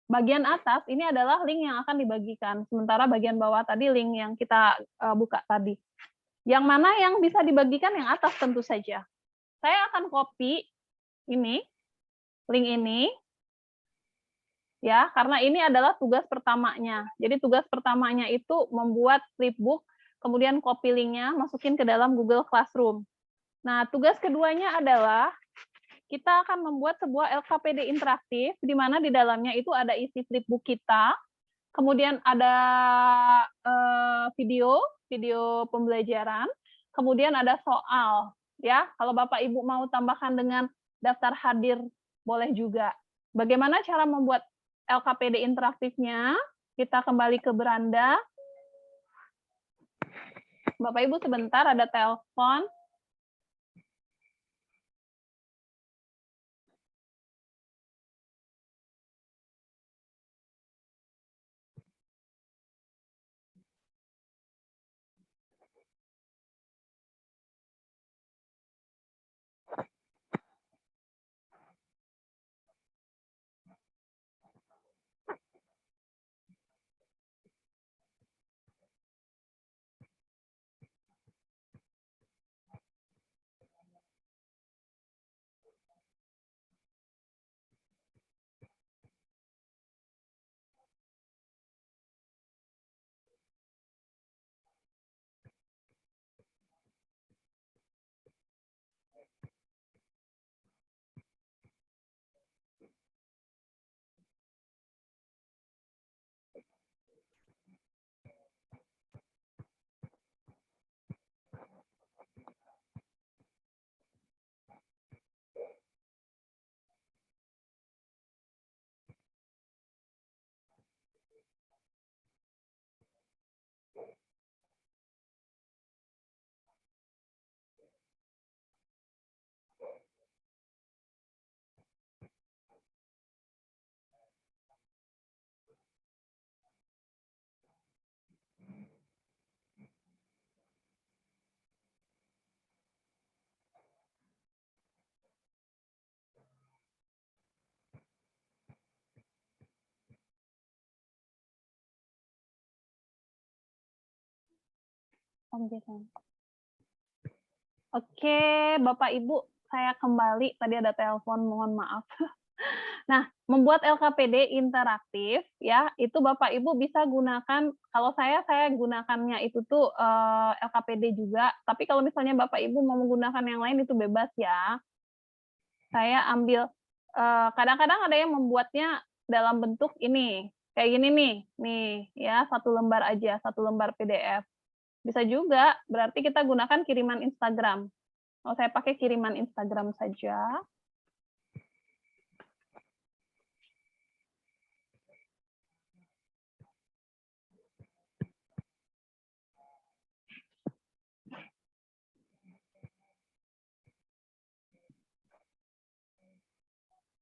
bagian atas ini adalah link yang akan dibagikan. Sementara bagian bawah tadi link yang kita buka tadi. Yang mana yang bisa dibagikan? Yang atas tentu saja. Saya akan copy ini, link ini, ya, karena ini adalah tugas pertamanya. Jadi tugas pertamanya itu membuat flipbook, kemudian copy linknya, masukin ke dalam Google Classroom. Nah, tugas keduanya adalah kita akan membuat sebuah LKPD interaktif, di mana di dalamnya itu ada isi flipbook kita, kemudian ada video pembelajaran, kemudian ada soal. Ya, kalau Bapak Ibu mau tambahkan dengan daftar hadir, boleh juga. Bagaimana cara membuat LKPD interaktifnya? Kita kembali ke beranda. Bapak Ibu sebentar, ada telepon. Om Jason. Oke, Bapak Ibu, saya kembali. Tadi ada telepon, mohon maaf. Nah, membuat LKPD interaktif ya, itu Bapak Ibu bisa gunakan, kalau saya gunakannya itu tuh LKPD juga, tapi kalau misalnya Bapak Ibu mau menggunakan yang lain itu bebas ya. Saya ambil kadang-kadang ada yang membuatnya dalam bentuk ini, kayak gini nih ya, 1 lembar aja, 1 lembar PDF. Bisa juga, berarti kita gunakan kiriman Instagram. Kalau saya pakai kiriman Instagram saja.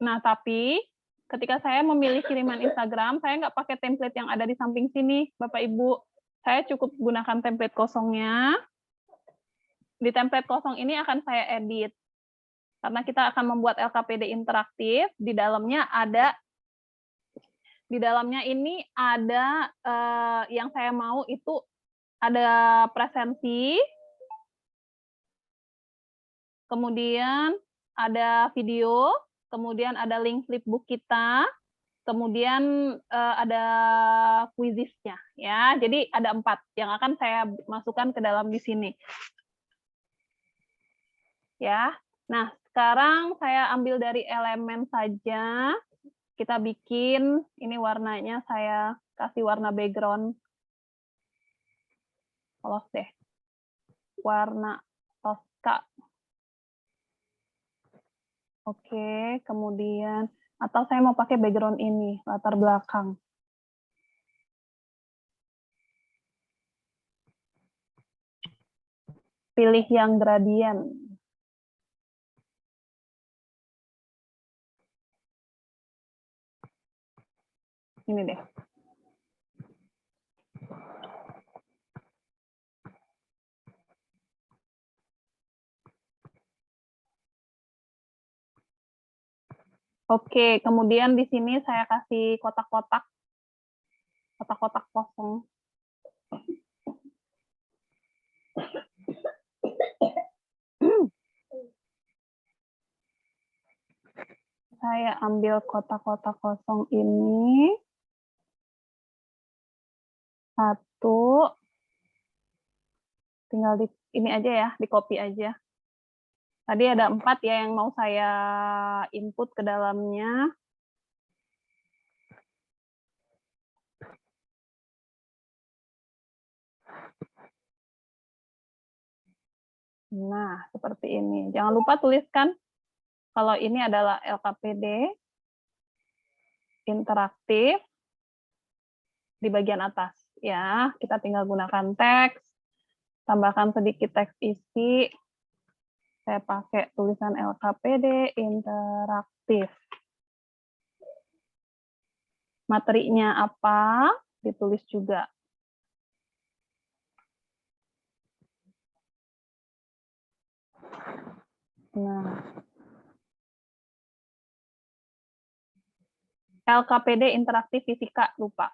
Nah, tapi ketika saya memilih kiriman Instagram, saya nggak pakai template yang ada di samping sini, Bapak Ibu. Saya cukup gunakan template kosongnya. Di template kosong ini akan saya edit. Karena kita akan membuat LKPD interaktif, di dalamnya ini ada yang saya mau itu ada presensi, kemudian ada video, kemudian ada link flipbook kita, kemudian ada quizisnya ya. Jadi ada 4 yang akan saya masukkan ke dalam di sini. Ya. Nah, sekarang saya ambil dari elemen saja. Kita bikin ini warnanya, saya kasih warna background. Polos deh. Warna Tosca. Oke, kemudian atau saya mau pakai background ini, latar belakang. Pilih yang gradient. Ini deh. Oke, kemudian di sini saya kasih kotak-kotak kosong. Saya ambil kotak-kotak kosong ini. 1. Tinggal di ini aja ya, di copy aja. Tadi ada 4 ya yang mau saya input ke dalamnya. Nah, seperti ini. Jangan lupa tuliskan kalau ini adalah LKPD interaktif di bagian atas. Ya, kita tinggal gunakan teks, tambahkan sedikit teks isi. Saya pakai tulisan LKPD interaktif. Materinya apa? Ditulis juga. Nah, LKPD interaktif fisika, lupa.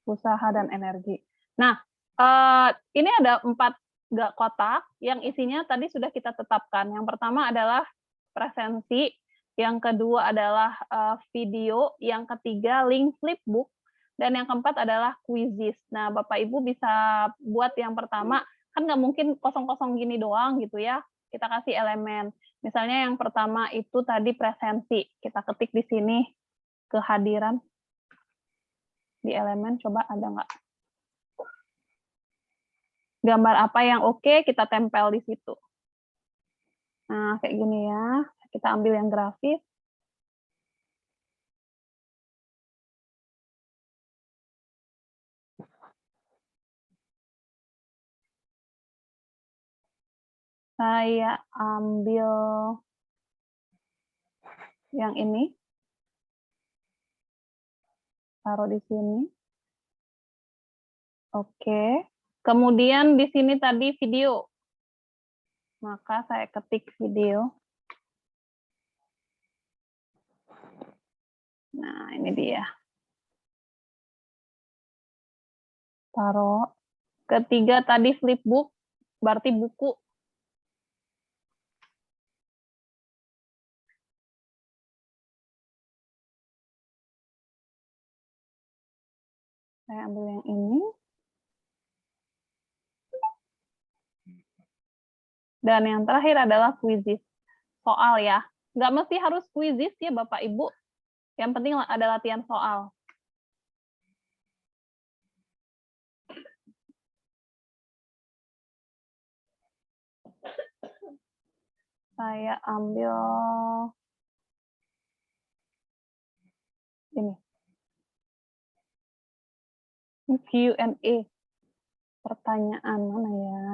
Usaha dan energi. Nah, ini ada 4 kotak yang isinya tadi sudah kita tetapkan. Yang pertama adalah presensi, yang kedua adalah video, yang ketiga link flipbook, dan yang keempat adalah quizis. Nah, Bapak Ibu bisa buat yang pertama, kan nggak mungkin kosong-kosong gini doang gitu ya. Kita kasih elemen. Misalnya yang pertama itu tadi presensi. Kita ketik di sini kehadiran. Di elemen, coba ada nggak? Gambar apa yang oke, kita tempel di situ. Nah, kayak gini ya. Kita ambil yang grafis. Saya ambil yang ini. Taruh di sini. Oke. Kemudian di sini tadi video. Maka saya ketik video. Nah, ini dia. Taruh. Ketiga tadi flipbook, berarti buku. Saya ambil yang ini. Dan yang terakhir adalah quizzes. Soal ya. Nggak mesti harus quizzes ya Bapak Ibu. Yang penting ada latihan soal. Saya ambil ini. Q&A. Pertanyaan mana ya?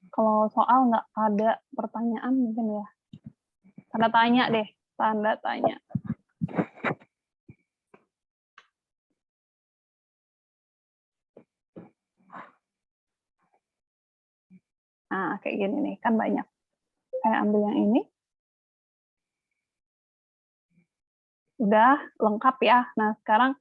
Kalau soal nggak ada pertanyaan mungkin ya. Tanda tanya deh. Tanda tanya. Nah, kayak gini nih. Kan banyak. Saya ambil yang ini. Udah lengkap ya. Nah, sekarang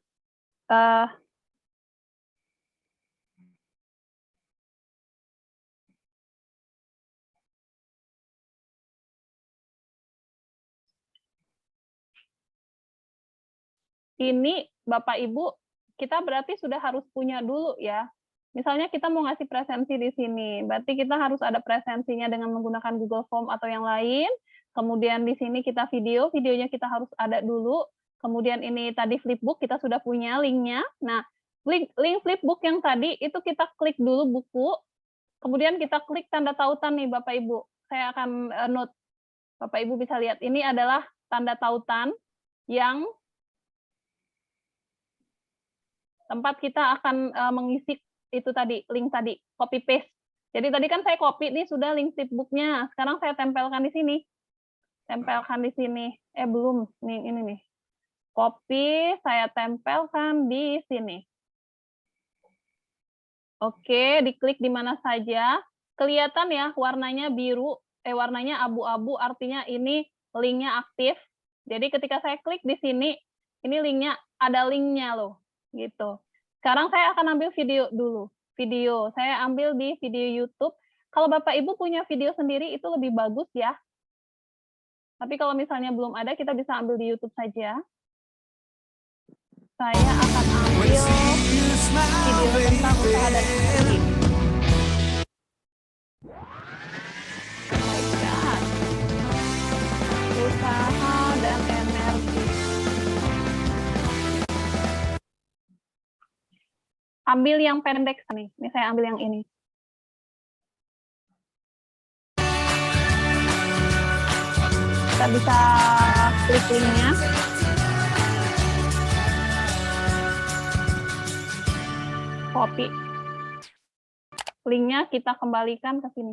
ini Bapak Ibu, kita berarti sudah harus punya dulu ya. Misalnya kita mau ngasih presensi di sini, berarti kita harus ada presensinya dengan menggunakan Google Form atau yang lain. Kemudian di sini kita videonya kita harus ada dulu. Kemudian ini tadi flipbook, kita sudah punya linknya. Nah, link flipbook yang tadi itu kita klik dulu buku, kemudian kita klik tanda tautan nih Bapak Ibu. Saya akan note, Bapak Ibu bisa lihat, ini adalah tanda tautan yang tempat kita akan mengisi itu tadi, link tadi, copy paste. Jadi tadi kan saya copy nih sudah link flipbooknya. Sekarang saya tempelkan di sini. Tempelkan di sini. Belum, nih ini nih. Copy, saya tempelkan di sini. Oke, diklik di mana saja. Kelihatan ya warnanya biru, warnanya abu-abu, artinya ini linknya aktif. Jadi ketika saya klik di sini, ini linknya, ada linknya loh. Gitu. Sekarang saya akan ambil video dulu. Video, saya ambil di video YouTube. Kalau Bapak Ibu punya video sendiri itu lebih bagus ya. Tapi kalau misalnya belum ada, kita bisa ambil di YouTube saja. Saya akan ambil video tentang usaha dan energi. Usaha dan energi. Ambil yang pendek nih. Ini saya ambil yang ini. Kita bisa klik linknya. Copy. Linknya kita kembalikan ke sini.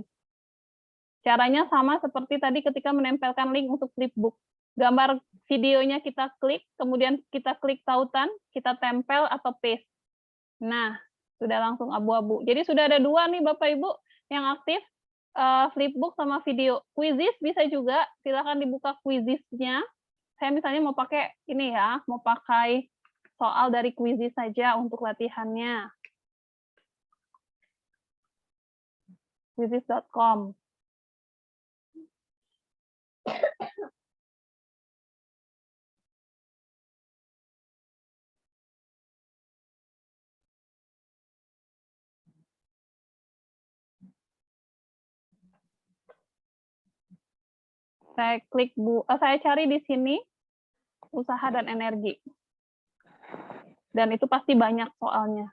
Caranya sama seperti tadi ketika menempelkan link untuk flipbook. Gambar videonya kita klik, kemudian kita klik tautan, kita tempel atau paste. Nah, sudah langsung abu-abu. Jadi sudah ada dua nih Bapak Ibu yang aktif, flipbook sama video. Quizzes bisa juga, silakan dibuka quizzes-nya. Saya misalnya mau pakai ini ya, mau pakai soal dari quizzes saja untuk latihannya. Quizzes.com. Saya klik saya cari di sini usaha dan energi. Dan itu pasti banyak soalnya.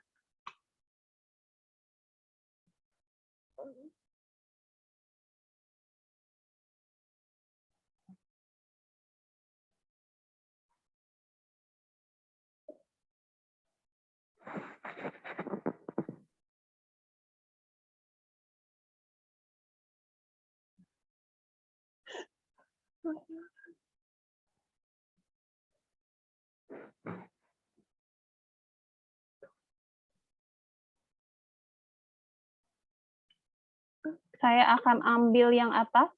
Saya akan ambil yang atas.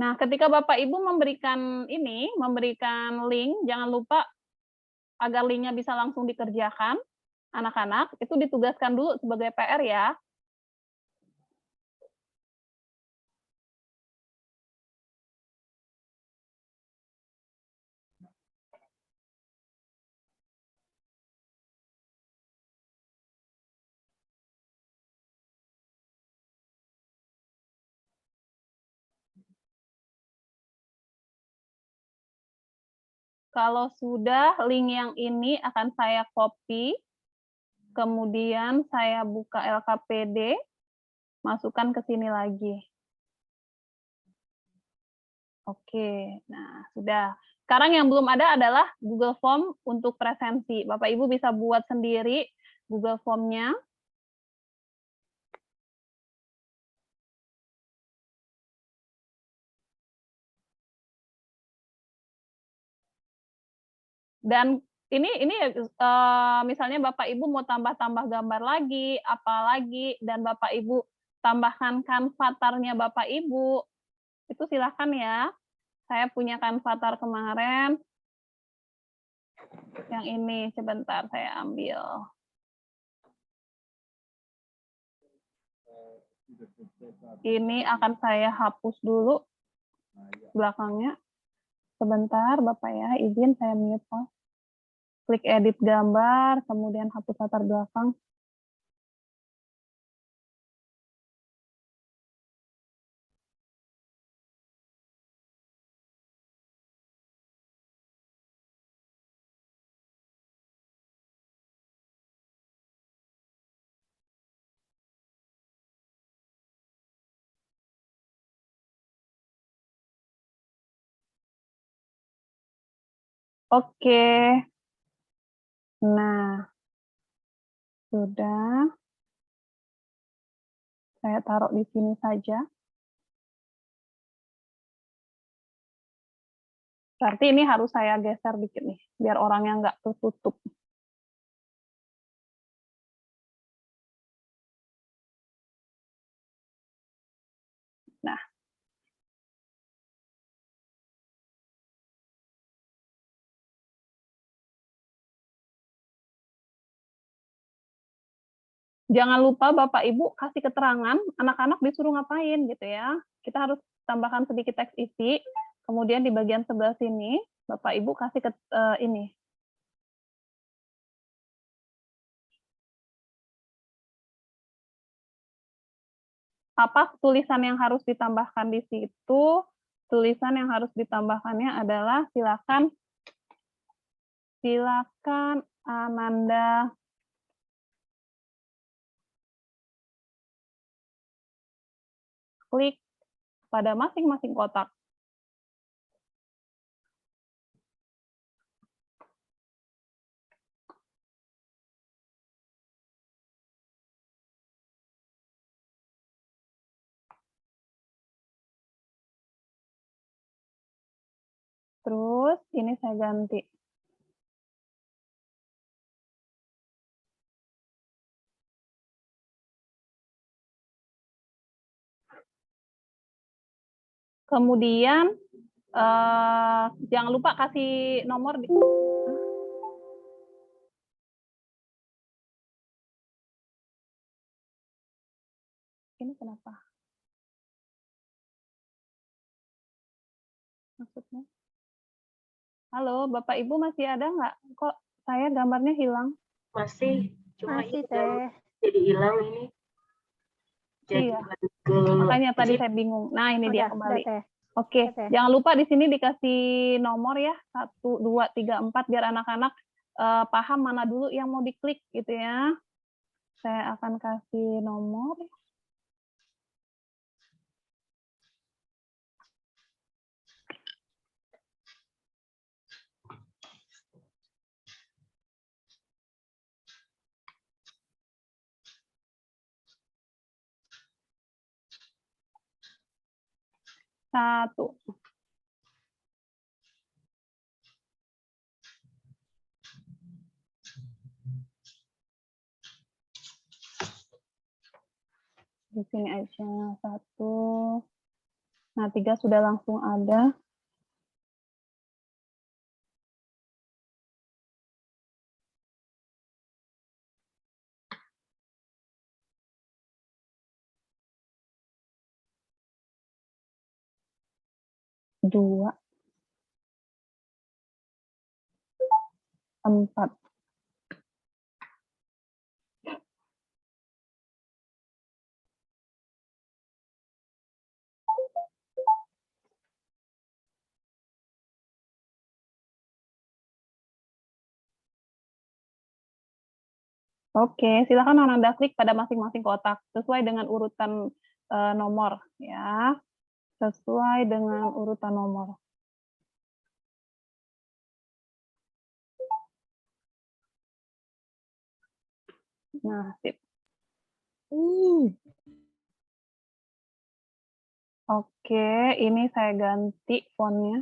Nah, ketika Bapak Ibu memberikan link, jangan lupa agar linknya bisa langsung dikerjakan, anak-anak, itu ditugaskan dulu sebagai PR ya. Kalau sudah, link yang ini akan saya copy, kemudian saya buka LKPD, masukkan ke sini lagi. Oke, nah sudah. Sekarang yang belum ada adalah Google Form untuk presensi. Bapak Ibu bisa buat sendiri Google Form-nya. Dan ini misalnya Bapak Ibu mau tambah-tambah gambar lagi, apa lagi, dan Bapak Ibu tambahkan kanvatarnya Bapak Ibu, itu silakan ya. Saya punya kanvatar kemarin. Yang ini, sebentar saya ambil. Ini akan saya hapus dulu belakangnya. Sebentar, Bapak ya, izin saya mute. Klik edit gambar, kemudian hapus latar belakang. Oke. Nah, sudah. Saya taruh di sini saja. Berarti ini harus saya geser dikit nih, biar orangnya nggak tertutup. Nah, jangan lupa Bapak Ibu kasih keterangan, anak-anak disuruh ngapain gitu ya. Kita harus tambahkan sedikit teks isi, kemudian di bagian sebelah sini, Bapak Ibu kasih ini. Apa tulisan yang harus ditambahkan di situ? Tulisan yang harus ditambahkannya adalah silakan Ananda klik pada masing-masing kotak. Terus ini saya ganti. Kemudian jangan lupa kasih nomor di ini kenapa? Maksudnya? Halo, Bapak Ibu masih ada nggak? Kok saya gambarnya hilang? Masih, cuma Masih, ini Teh. jadi hilang ini. Jadi Iya. ke Makanya tadi saya bingung. Nah, ini dia kembali. Teh. Oke, Oke. jangan lupa di sini dikasih nomor ya, 1, 2, 3, 4, biar anak-anak paham mana dulu yang mau diklik gitu ya. Saya akan kasih nomor. Satu. Di sini aja 1. Nah, 3 sudah langsung ada. Dua, 4. Oke, silakan Ananda klik pada masing-masing kotak sesuai dengan urutan nomor ya. Sesuai dengan urutan nomor. Nah, sip. Oke, ini saya ganti fontnya.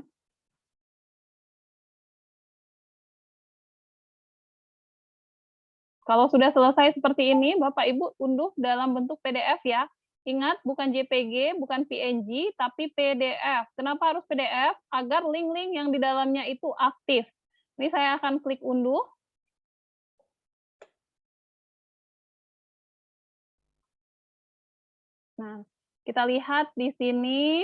Kalau sudah selesai seperti ini, Bapak Ibu unduh dalam bentuk PDF ya. Ingat, bukan JPG, bukan PNG, tapi PDF. Kenapa harus PDF? Agar link-link yang di dalamnya itu aktif. Ini saya akan klik unduh. Nah, kita lihat di sini.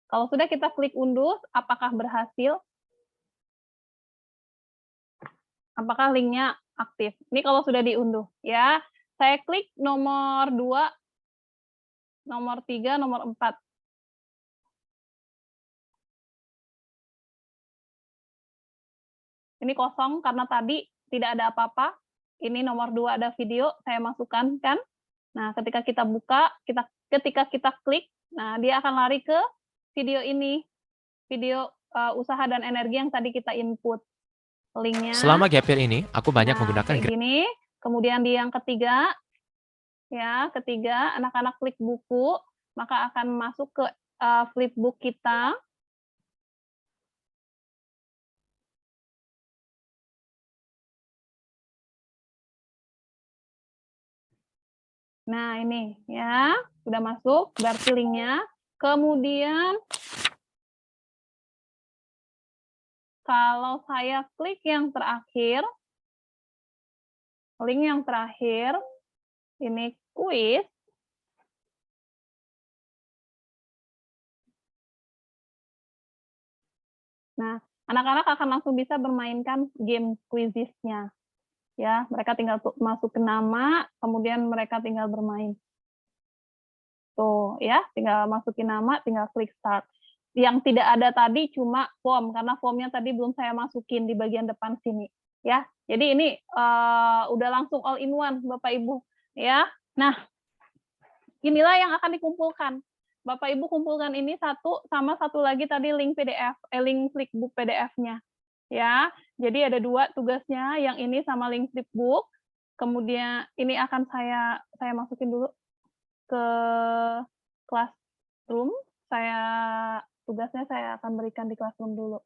Kalau sudah kita klik unduh, apakah berhasil? Apakah linknya aktif? Ini kalau sudah diunduh ya. Saya klik nomor 2, nomor 3, nomor 4. Ini kosong karena tadi tidak ada apa-apa. Ini nomor 2 ada video, saya masukkan kan. Nah, ketika kita buka, ketika kita klik, nah dia akan lari ke video ini. Video usaha dan energi yang tadi kita input. Linknya. Selama gap year ini, aku banyak Nah, menggunakan kayak gini. Kemudian di yang ketiga, ya, ketiga, anak-anak klik buku, maka akan masuk ke flipbook kita. Nah, ini ya, sudah masuk, berarti linknya. Kemudian, kalau saya klik yang terakhir, link yang terakhir, ini kuis. Nah, anak-anak akan langsung bisa bermainkan game quizisnya. Ya, mereka tinggal masuk ke nama, kemudian mereka tinggal bermain. Tuh, ya, tinggal masukin nama, tinggal klik start. Yang tidak ada tadi cuma form, karena formnya tadi belum saya masukin di bagian depan sini. Ya, jadi ini udah langsung all in one, Bapak Ibu. Ya, nah, inilah yang akan dikumpulkan. Bapak Ibu kumpulkan ini satu sama satu lagi tadi link PDF, link flipbook PDF-nya. Ya, jadi ada 2 tugasnya, yang ini sama link flipbook. Kemudian ini akan saya masukin dulu ke Classroom. Tugasnya saya akan berikan di Classroom dulu.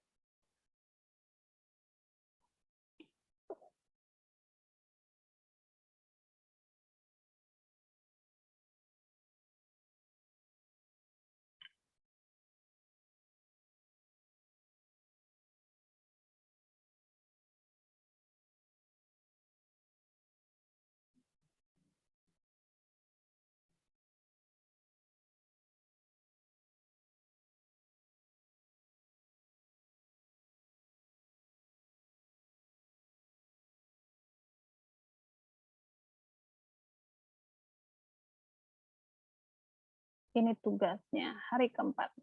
Ini tugasnya, hari keempat.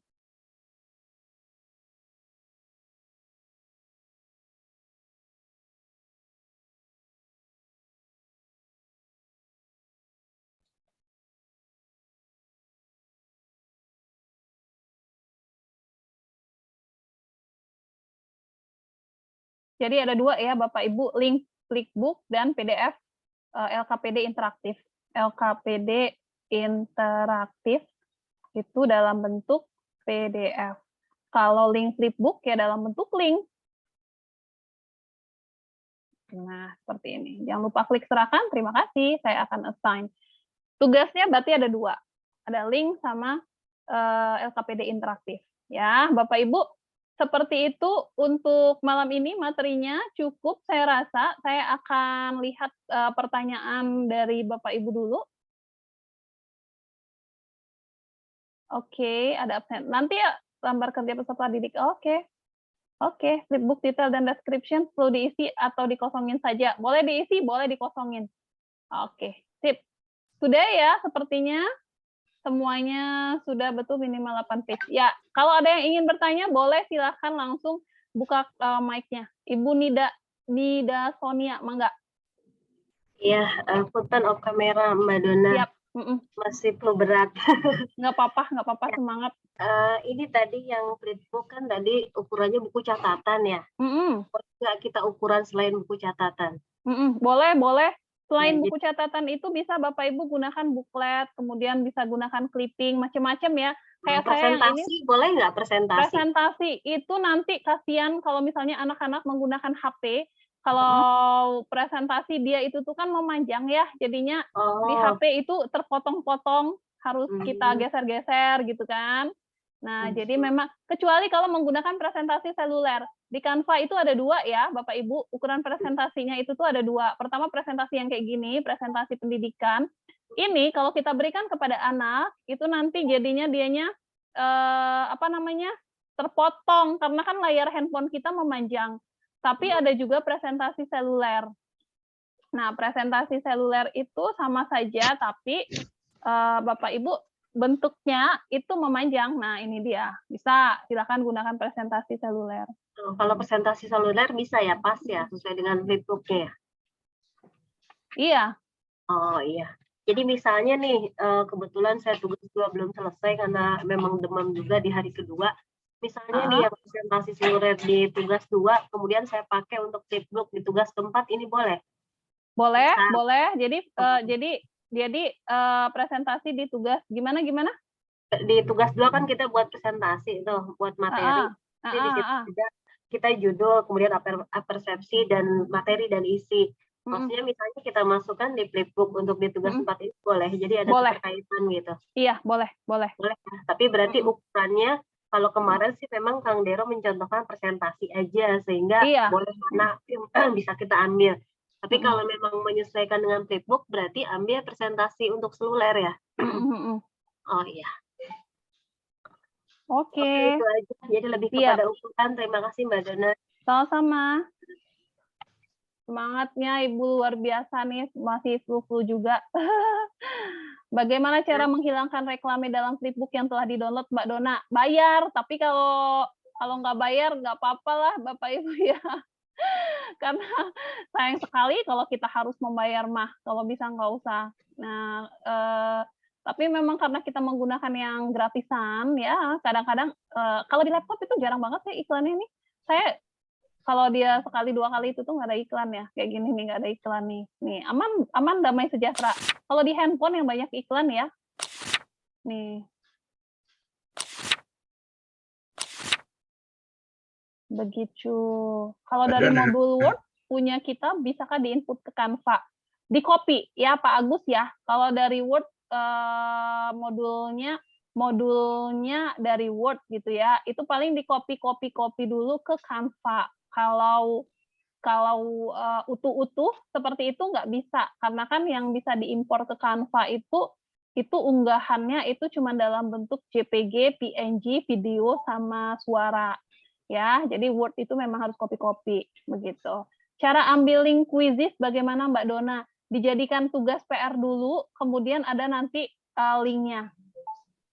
Jadi ada 2 ya Bapak Ibu, link flipbook dan PDF LKPD interaktif. LKPD interaktif itu dalam bentuk PDF. Kalau link flipbook ya dalam bentuk link. Nah, seperti ini. Jangan lupa klik serahkan, terima kasih, saya akan assign. Tugasnya berarti ada 2. Ada link sama LKPD interaktif. Ya, Bapak Ibu, seperti itu untuk malam ini materinya cukup. Saya rasa saya akan lihat pertanyaan dari Bapak Ibu dulu. Oke, ada absen. Nanti ya lambar kerja peserta didik. Oke. Oke, flipbook detail dan description perlu diisi atau dikosongin saja. Boleh diisi, boleh dikosongin. Oke, sip. Sudah ya sepertinya. Semuanya sudah betul minimal 8 page. Ya, kalau ada yang ingin bertanya boleh silahkan langsung buka mic-nya. Ibu Nida Sonia, mangga. Ya, punten off kamera Mbak Dona. Siap. Masih flu berat. Nggak apa-apa, semangat. Ini tadi yang flipbook kan tadi ukurannya buku catatan ya. Boleh nggak kita ukuran selain buku catatan? Boleh. Selain Ya, buku catatan itu bisa Bapak Ibu gunakan buklet, kemudian bisa gunakan clipping, macam-macam ya. Kayak saya yang presentasi ini. boleh nggak presentasi? Presentasi itu nanti kasihan kalau misalnya anak-anak menggunakan HP. Kalau presentasi dia itu tuh kan memanjang ya, jadinya di HP itu terpotong-potong, harus kita geser-geser gitu kan. Nah, jadi memang kecuali kalau menggunakan presentasi seluler. Di Canva itu ada 2 ya, Bapak Ibu, ukuran presentasinya itu tuh ada 2. Pertama presentasi yang kayak gini, presentasi pendidikan. Ini kalau kita berikan kepada anak, itu nanti jadinya dianya terpotong karena kan layar handphone kita memanjang. Tapi ada juga presentasi seluler. Nah, presentasi seluler itu sama saja, tapi Bapak Ibu bentuknya itu memanjang. Nah, ini dia. Bisa, silakan gunakan presentasi seluler. Kalau presentasi seluler bisa ya, pas ya, sesuai dengan flipbook-nya ya? Iya. Oh iya. Jadi misalnya nih, kebetulan saya tugas 2 belum selesai karena memang demam juga di hari kedua. Misalnya nih yang presentasi seluler di tugas 2, kemudian saya pakai untuk flipbook di tugas keempat, ini boleh? Boleh. Jadi presentasi di tugas gimana? Di tugas 2 kan kita buat presentasi tuh, buat materi. Jadi di situ juga kita judul, kemudian persepsi dan materi dan isi. Maksudnya misalnya kita masukkan di flipbook untuk di tugas 4 ini boleh. Jadi ada keterkaitan gitu. Iya, boleh. Boleh ya. Tapi berarti ukurannya kalau kemarin sih memang Kang Dero mencontohkan presentasi aja sehingga boleh mana bisa kita ambil. Tapi kalau memang menyesuaikan dengan flipbook berarti ambil presentasi untuk seluler ya. Oh iya. Oke. Itu aja. Jadi lebih kepada ukuran. Terima kasih Mbak Dona. Sama-sama. Semangatnya Ibu luar biasa nih, masih flu-flu juga. Bagaimana cara menghilangkan reklame dalam flipbook yang telah di-download Mbak Dona? Bayar, tapi kalau nggak bayar nggak apa-apa lah Bapak Ibu ya. Karena sayang sekali kalau kita harus membayar mah, kalau bisa nggak usah. Nah, tapi memang karena kita menggunakan yang gratisan ya, kadang-kadang kalau di laptop itu jarang banget ya iklannya nih. Saya kalau dia sekali 2 kali itu tuh nggak ada iklan ya, kayak gini nih nggak ada iklan nih. Nih aman damai sejahtera. Kalau di handphone yang banyak iklan ya. Nih. Begitu. Kalau dari modul Word punya kita bisakah diinput ke Canva? Di copy ya Pak Agus ya. Kalau dari Word modulnya dari Word gitu ya. Itu paling di copy dulu ke Canva. Kalau utuh-utuh seperti itu nggak bisa, karena kan yang bisa diimpor ke Canva itu unggahannya itu cuma dalam bentuk JPG, PNG, video sama suara ya. Jadi Word itu memang harus copy begitu. Cara ambil link Quizizz bagaimana Mbak Dona? Dijadikan tugas PR dulu, kemudian ada nanti linknya.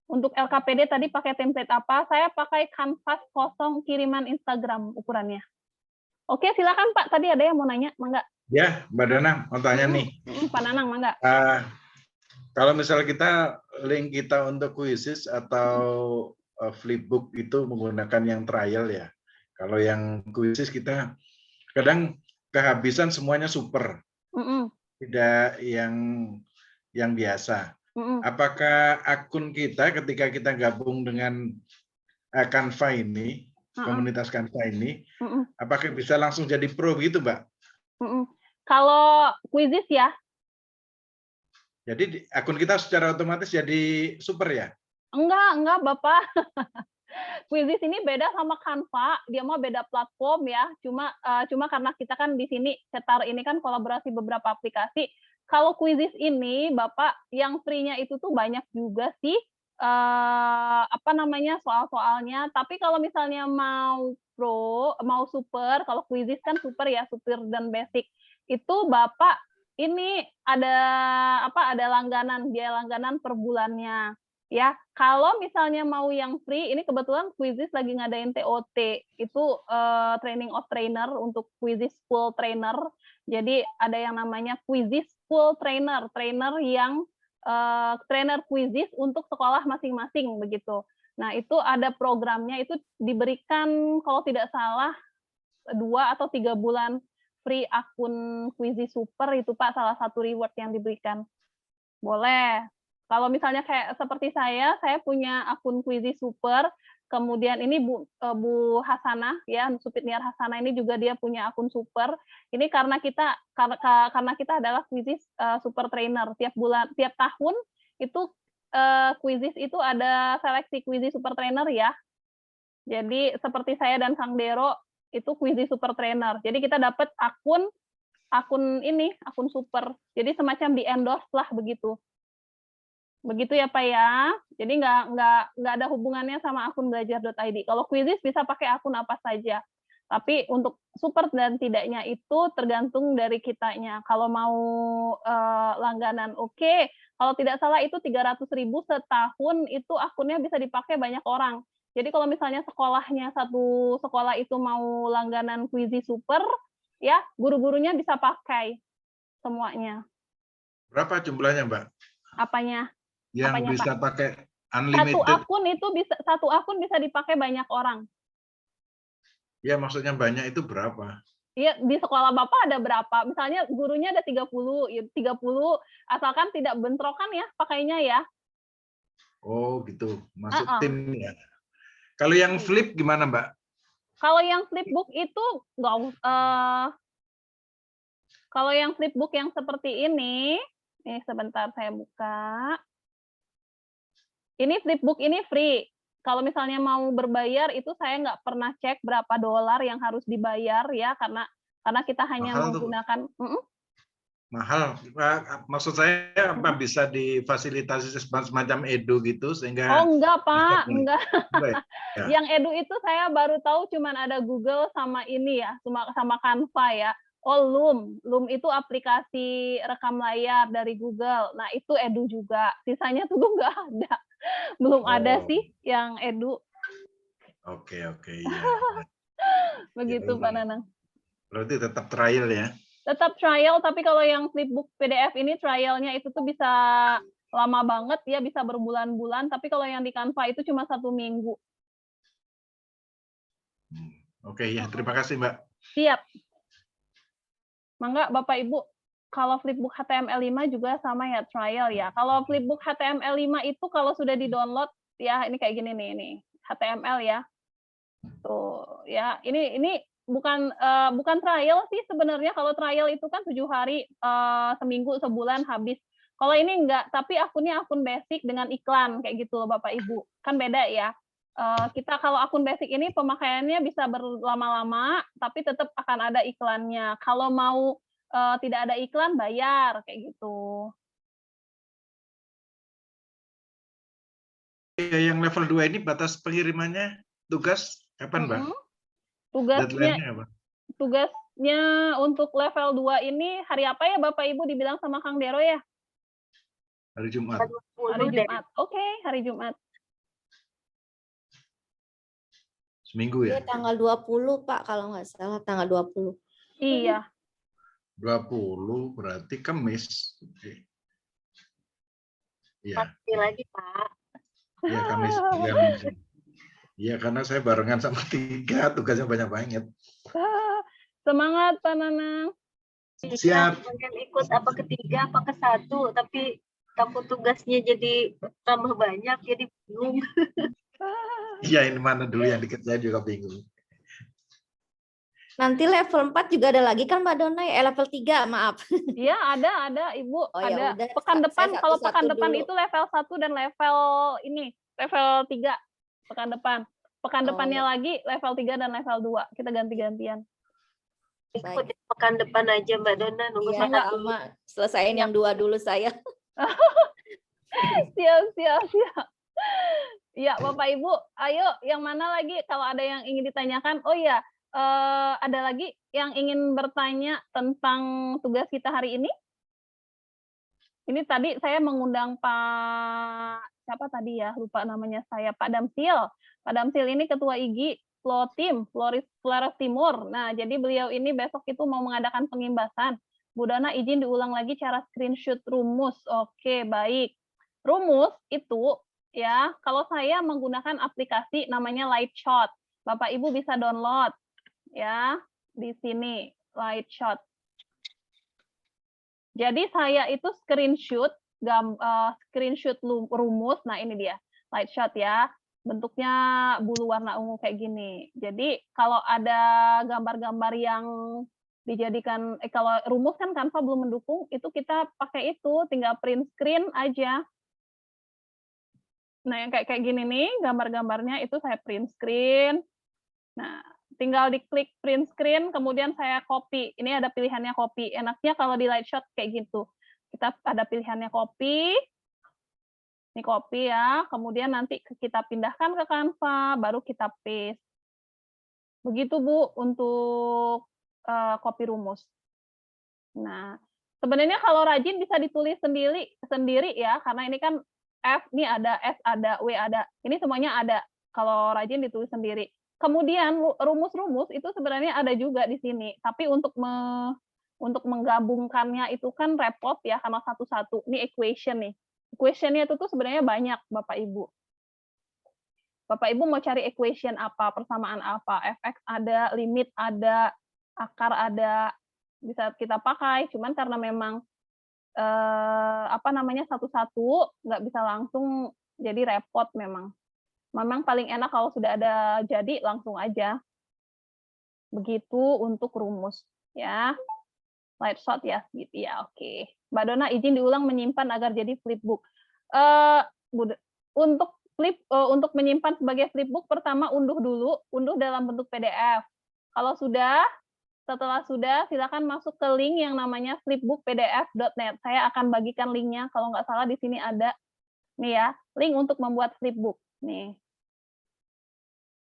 Untuk LKPD tadi pakai template apa? Saya pakai kanvas kosong kiriman Instagram ukurannya. Oke, silakan Pak. Tadi ada yang mau nanya, mangga. Ya, Mbak Dana mau tanya nih. Pak Nanang, mangga. Kalau misalnya kita link kita untuk Quizizz atau flipbook itu menggunakan yang trial ya. Kalau yang Quizizz kita kadang kehabisan semuanya super, tidak yang biasa. Apakah akun kita ketika kita gabung dengan Canva ini, komunitas Canva ini, apakah bisa langsung jadi pro gitu, Mbak? Kalau Quizizz ya. Jadi akun kita secara otomatis jadi super ya? Enggak, Bapak. Quizizz ini beda sama Canva, dia mah beda platform ya. Cuma karena kita kan di sini Cetar ini kan kolaborasi beberapa aplikasi. Kalau Quizizz ini Bapak yang free-nya itu tuh banyak juga sih soal-soalnya. Tapi kalau misalnya mau pro, mau super, kalau Quizizz kan super ya, super dan basic. Itu Bapak ini ada langganan, biaya langganan per bulannya. Ya, kalau misalnya mau yang free, ini kebetulan Quizizz lagi ngadain TOT, itu training of trainer untuk Quizizz full trainer. Jadi ada yang namanya Quizizz full trainer, trainer yang trainer Quizizz untuk sekolah masing-masing begitu. Nah, itu ada programnya, itu diberikan kalau tidak salah 2 atau 3 bulan free akun Quizizz Super itu Pak, salah satu reward yang diberikan. Boleh. Kalau misalnya kayak seperti saya punya akun Quizizz Super, kemudian ini Bu Hasanah ya, Supitniar Hasanah ini juga dia punya akun Super. Ini karena kita adalah Quizizz Super Trainer. Tiap tahun itu Quizizz itu ada seleksi Quizizz Super Trainer ya. Jadi seperti saya dan Kang Dero itu Quizizz Super Trainer. Jadi kita dapat akun super. Jadi semacam di-endorse lah begitu. Begitu ya Pak ya. Jadi nggak ada hubungannya sama akun belajar.id. Kalau Quizizz bisa pakai akun apa saja. Tapi untuk super dan tidaknya itu tergantung dari kitanya. Kalau mau langganan oke. Kalau tidak salah itu 300.000 setahun itu akunnya bisa dipakai banyak orang. Jadi kalau misalnya satu sekolah itu mau langganan Quizizz Super, ya guru-gurunya bisa pakai semuanya. Berapa jumlahnya, Mbak? Apanya? Yang bisa Pak? pakai unlimited. Satu akun bisa dipakai banyak orang. Ya, maksudnya banyak itu berapa? Iya, di sekolah Bapak ada berapa? Misalnya gurunya ada 30, ya 30 asalkan tidak bentrokan ya pakainya ya. Oh, gitu. Masuk tim ya. Kalau yang flip gimana, Mbak? Kalau yang flipbook itu kalau yang flipbook yang seperti ini sebentar saya buka. Ini flipbook ini free. Kalau misalnya mau berbayar itu saya nggak pernah cek berapa dolar yang harus dibayar ya karena kita hanya mahal menggunakan mahal. Maksud saya apa bisa difasilitasi semacam edu gitu sehingga enggak Pak, enggak. Ya. Yang edu itu saya baru tahu cuman ada Google sama ini ya, sama Canva ya. Oh, Loom itu aplikasi rekam layar dari Google. Nah, itu edu juga. Sisanya tuh nggak ada. Belum ada sih yang edu. Oke, ya. Begitu Pak Nanang. Berarti tetap trial ya? Tetap trial, tapi kalau yang flipbook PDF ini trialnya itu tuh bisa lama banget ya, bisa berbulan-bulan. Tapi kalau yang di Canva itu cuma 1 minggu. Oke, ya terima kasih Mbak. Siap. Mangga Bapak Ibu, kalau flipbook HTML5 juga sama ya, trial ya. Kalau flipbook HTML5 itu kalau sudah di-download ya, ini kayak gini nih, HTML ya. Tuh, ya. Ini bukan trial sih sebenarnya. Kalau trial itu kan 7 hari, seminggu, sebulan habis. Kalau ini enggak, tapi akunnya akun basic dengan iklan kayak gitu loh Bapak Ibu. Kan beda ya. Kita kalau akun basic ini pemakaiannya bisa berlama-lama, tapi tetap akan ada iklannya. Kalau mau tidak ada iklan, bayar kayak gitu. Yang level 2 ini batas pengirimannya tugas kapan, Mbak? Tugasnya untuk level 2 ini hari apa ya Bapak Ibu dibilang sama Kang Dero ya? Hari Jumat. Hari Jumat. Oke, hari Jumat. Seminggu ya? Tanggal 20 Pak, kalau nggak salah tanggal 20. Iya. 20 berarti Kamis. Iya. Pasti lagi Pak. Iya Kamis. Iya karena saya barengan sama 3, tugasnya banyak banget. Semangat Pak Nanang. Siap. Pengen ikut apa ketiga, apa ke-1, tapi takut tugasnya jadi tambah banyak, jadi bingung. Iya, ini mana dulu yang dikit, saya juga bingung. Nanti level 4 juga ada lagi kan Mbak Dona? Level 3, maaf. Iya, ada Ibu. Oh, ada. Ya udah, Pekan depan, kalau pekan depan dulu. itu level 1 dan level ini. level 3 pekan depan. Pekan Oh, depannya ya. lagi level 3 dan level 2. Kita ganti-gantian. Ikut pekan depan aja Mbak Dona, nunggu Iya, saya. sama. Selesaiin yang 2 dulu saya. Siap. Ya, Bapak Ibu, ayo yang mana lagi kalau ada yang ingin ditanyakan? Oh iya, ada lagi yang ingin bertanya tentang tugas kita hari ini? Ini tadi saya mengundang Pak siapa tadi ya, lupa namanya saya, Pak Damsil. Pak Damsil ini ketua IGI Flotim, Flores Timur. Nah, jadi beliau ini besok itu mau mengadakan pengimbasan. Bu Dona izin diulang lagi cara screenshot rumus. Oke, baik. Rumus itu ya, kalau saya menggunakan aplikasi namanya Lightshot. Bapak Ibu bisa download ya di sini Lightshot. Jadi saya itu screenshot rumus. Nah, ini dia. Lightshot ya. Bentuknya bulu warna ungu kayak gini. Jadi kalau ada gambar-gambar yang dijadikan kalau rumus kan Canva belum mendukung, itu kita pakai itu, tinggal print screen aja. Nah, yang kayak gini nih, gambar-gambarnya itu saya print screen. Nah, tinggal diklik print screen, kemudian saya copy. Ini ada pilihannya copy. Enaknya kalau di Lightshot kayak gitu. Kita ada pilihannya copy. Ini copy ya. Kemudian nanti kita pindahkan ke Canva, baru kita paste. Begitu Bu untuk copy rumus. Nah, sebenarnya kalau rajin bisa ditulis sendiri ya, karena ini kan F, ini ada, S ada, W ada. Ini semuanya ada. Kalau rajin ditulis sendiri. Kemudian rumus-rumus itu sebenarnya ada juga di sini, tapi untuk menggabungkannya itu kan repot ya, karena satu-satu. Ini equation nih. Equation-nya itu tuh sebenarnya banyak, Bapak Ibu. Bapak Ibu mau cari equation apa, persamaan apa, fx ada, limit ada, akar ada, bisa kita pakai. Cuman karena memang satu-satu nggak bisa langsung, jadi repot memang. Memang paling enak kalau sudah ada jadi langsung aja. Begitu untuk rumus ya. Lightshot ya, gitu ya. Oke. Mbak Dona izin diulang menyimpan agar jadi flipbook. Untuk menyimpan sebagai flipbook pertama unduh dalam bentuk PDF. Kalau setelah sudah silakan masuk ke link yang namanya flipbookpdf.net. Saya akan bagikan linknya, kalau nggak salah di sini ada nih ya, link untuk membuat flipbook. Nih.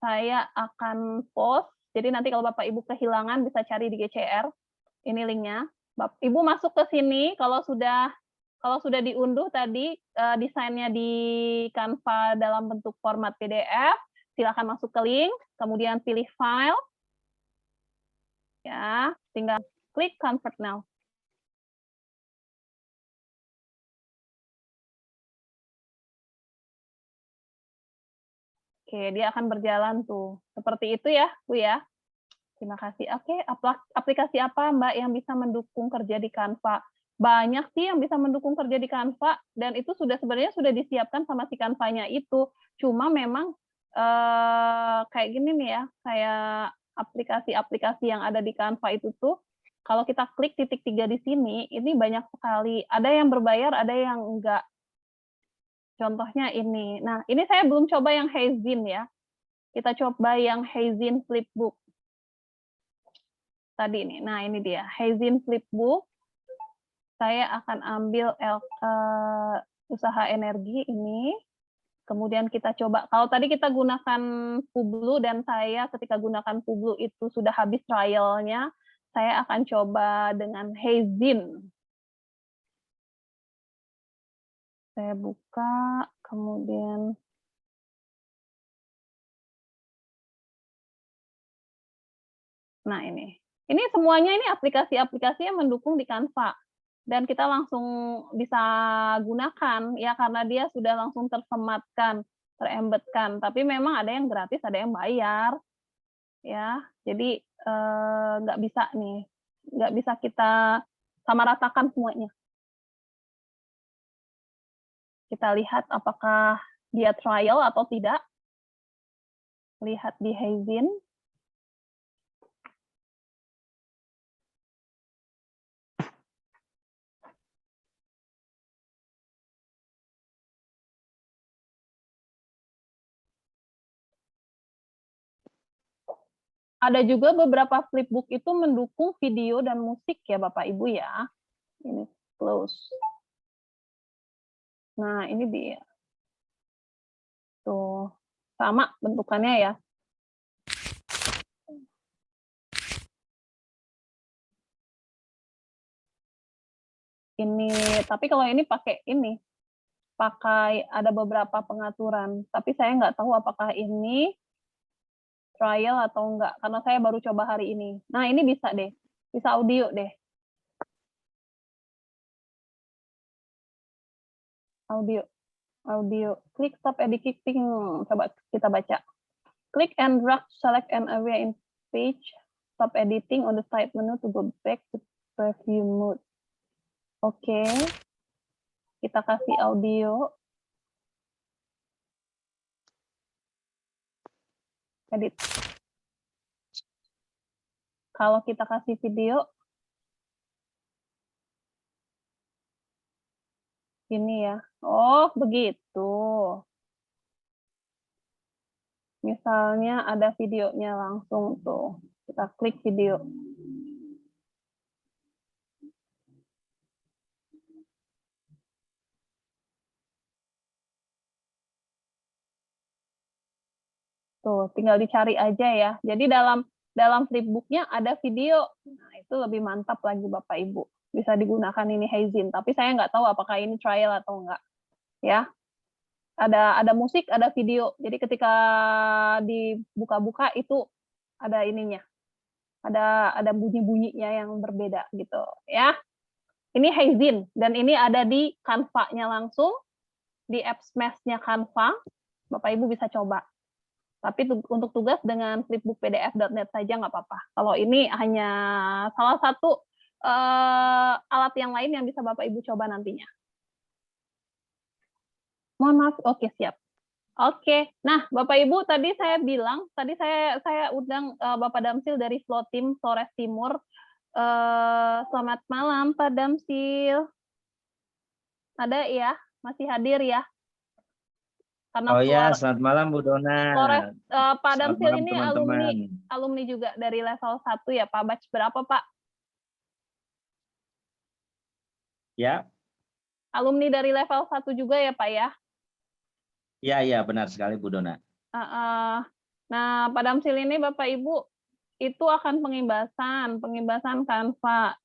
Saya akan post, jadi nanti kalau Bapak Ibu kehilangan bisa cari di GCR. Ini linknya. Ibu masuk ke sini, kalau sudah diunduh tadi desainnya di Canva dalam bentuk format PDF, silakan masuk ke link, kemudian pilih file, ya, tinggal klik convert now. Oke, dia akan berjalan tuh. Seperti itu ya, Bu ya. Terima kasih. Oke, aplikasi apa Mbak yang bisa mendukung kerja di Canva? Banyak sih yang bisa mendukung kerja di Canva, dan itu sebenarnya sudah disiapkan sama si Canva-nya itu. Cuma memang kayak gini nih ya, kayak aplikasi-aplikasi yang ada di Canva itu tuh, kalau kita klik titik 3 di sini, ini banyak sekali. Ada yang berbayar, ada yang enggak. Contohnya ini. Nah, ini saya belum coba yang Heyzin ya. Kita coba yang Heyzin Flipbook. Tadi nih. Nah, ini dia. Heyzin Flipbook. Saya akan ambil usaha energi ini. Kemudian kita coba. Kalau tadi kita gunakan Publu, dan saya ketika gunakan Publu itu sudah habis trialnya, saya akan coba dengan Heyzin. Saya buka, kemudian nah ini semuanya ini aplikasi-aplikasi yang mendukung di Canva, dan kita langsung bisa gunakan ya, karena dia sudah langsung tersematkan, terembedkan. Tapi memang ada yang gratis, ada yang bayar ya. Jadi nggak bisa kita samaratakan semuanya. Kita lihat apakah dia trial atau tidak. Lihat di Heyzin. ada juga beberapa flipbook itu mendukung video dan musik ya Bapak Ibu ya. Ini close. Nah, ini dia. Tuh, sama bentukannya ya. Ini, tapi kalau ini pakai ini, pakai ada beberapa pengaturan. Tapi saya nggak tahu apakah ini trial atau enggak, karena saya baru coba hari ini. Nah, ini bisa deh, bisa audio deh. Audio. Klik stop editing, coba kita baca. Click and drag to select an area in page. Stop editing on the side menu to go back to preview mode. Oke. Kita kasih audio. Edit. Kalau kita kasih video, ini ya. Oh, begitu. Misalnya ada videonya langsung tuh. Kita klik video. Tuh, tinggal dicari aja ya. Jadi dalam flipbook-nya ada video. Nah, itu lebih mantap lagi Bapak Ibu. Bisa digunakan ini Heizin, tapi saya nggak tahu apakah ini trial atau enggak. Ya. Ada musik, ada video. Jadi ketika dibuka-buka itu ada ininya. Ada bunyi-bunyinya yang berbeda gitu, ya. Ini Heizin dan ini ada di Canva-nya langsung, di apps Mesh-nya Canva. Bapak Ibu bisa coba. Tapi untuk tugas dengan flipbook pdf.net saja nggak apa-apa. Kalau ini hanya salah satu alat yang lain yang bisa Bapak Ibu coba nantinya. Mohon maaf, oke siap. Oke, nah Bapak Ibu tadi saya bilang, tadi saya undang Bapak Damsil dari Flow Team Flores Timur. Selamat malam Pak Damsil. Ada ya? Masih hadir ya? Karena oh ya, selamat malam Bu Dona. Flores, Pak Damsil ini teman-teman. alumni juga dari level 1 ya Pak. Batch berapa Pak? Ya. Alumni dari level 1 juga ya Pak ya? Iya, benar sekali Bu Dona. Nah, Pak Damsil ini Bapak Ibu itu akan pengimbasan Canva.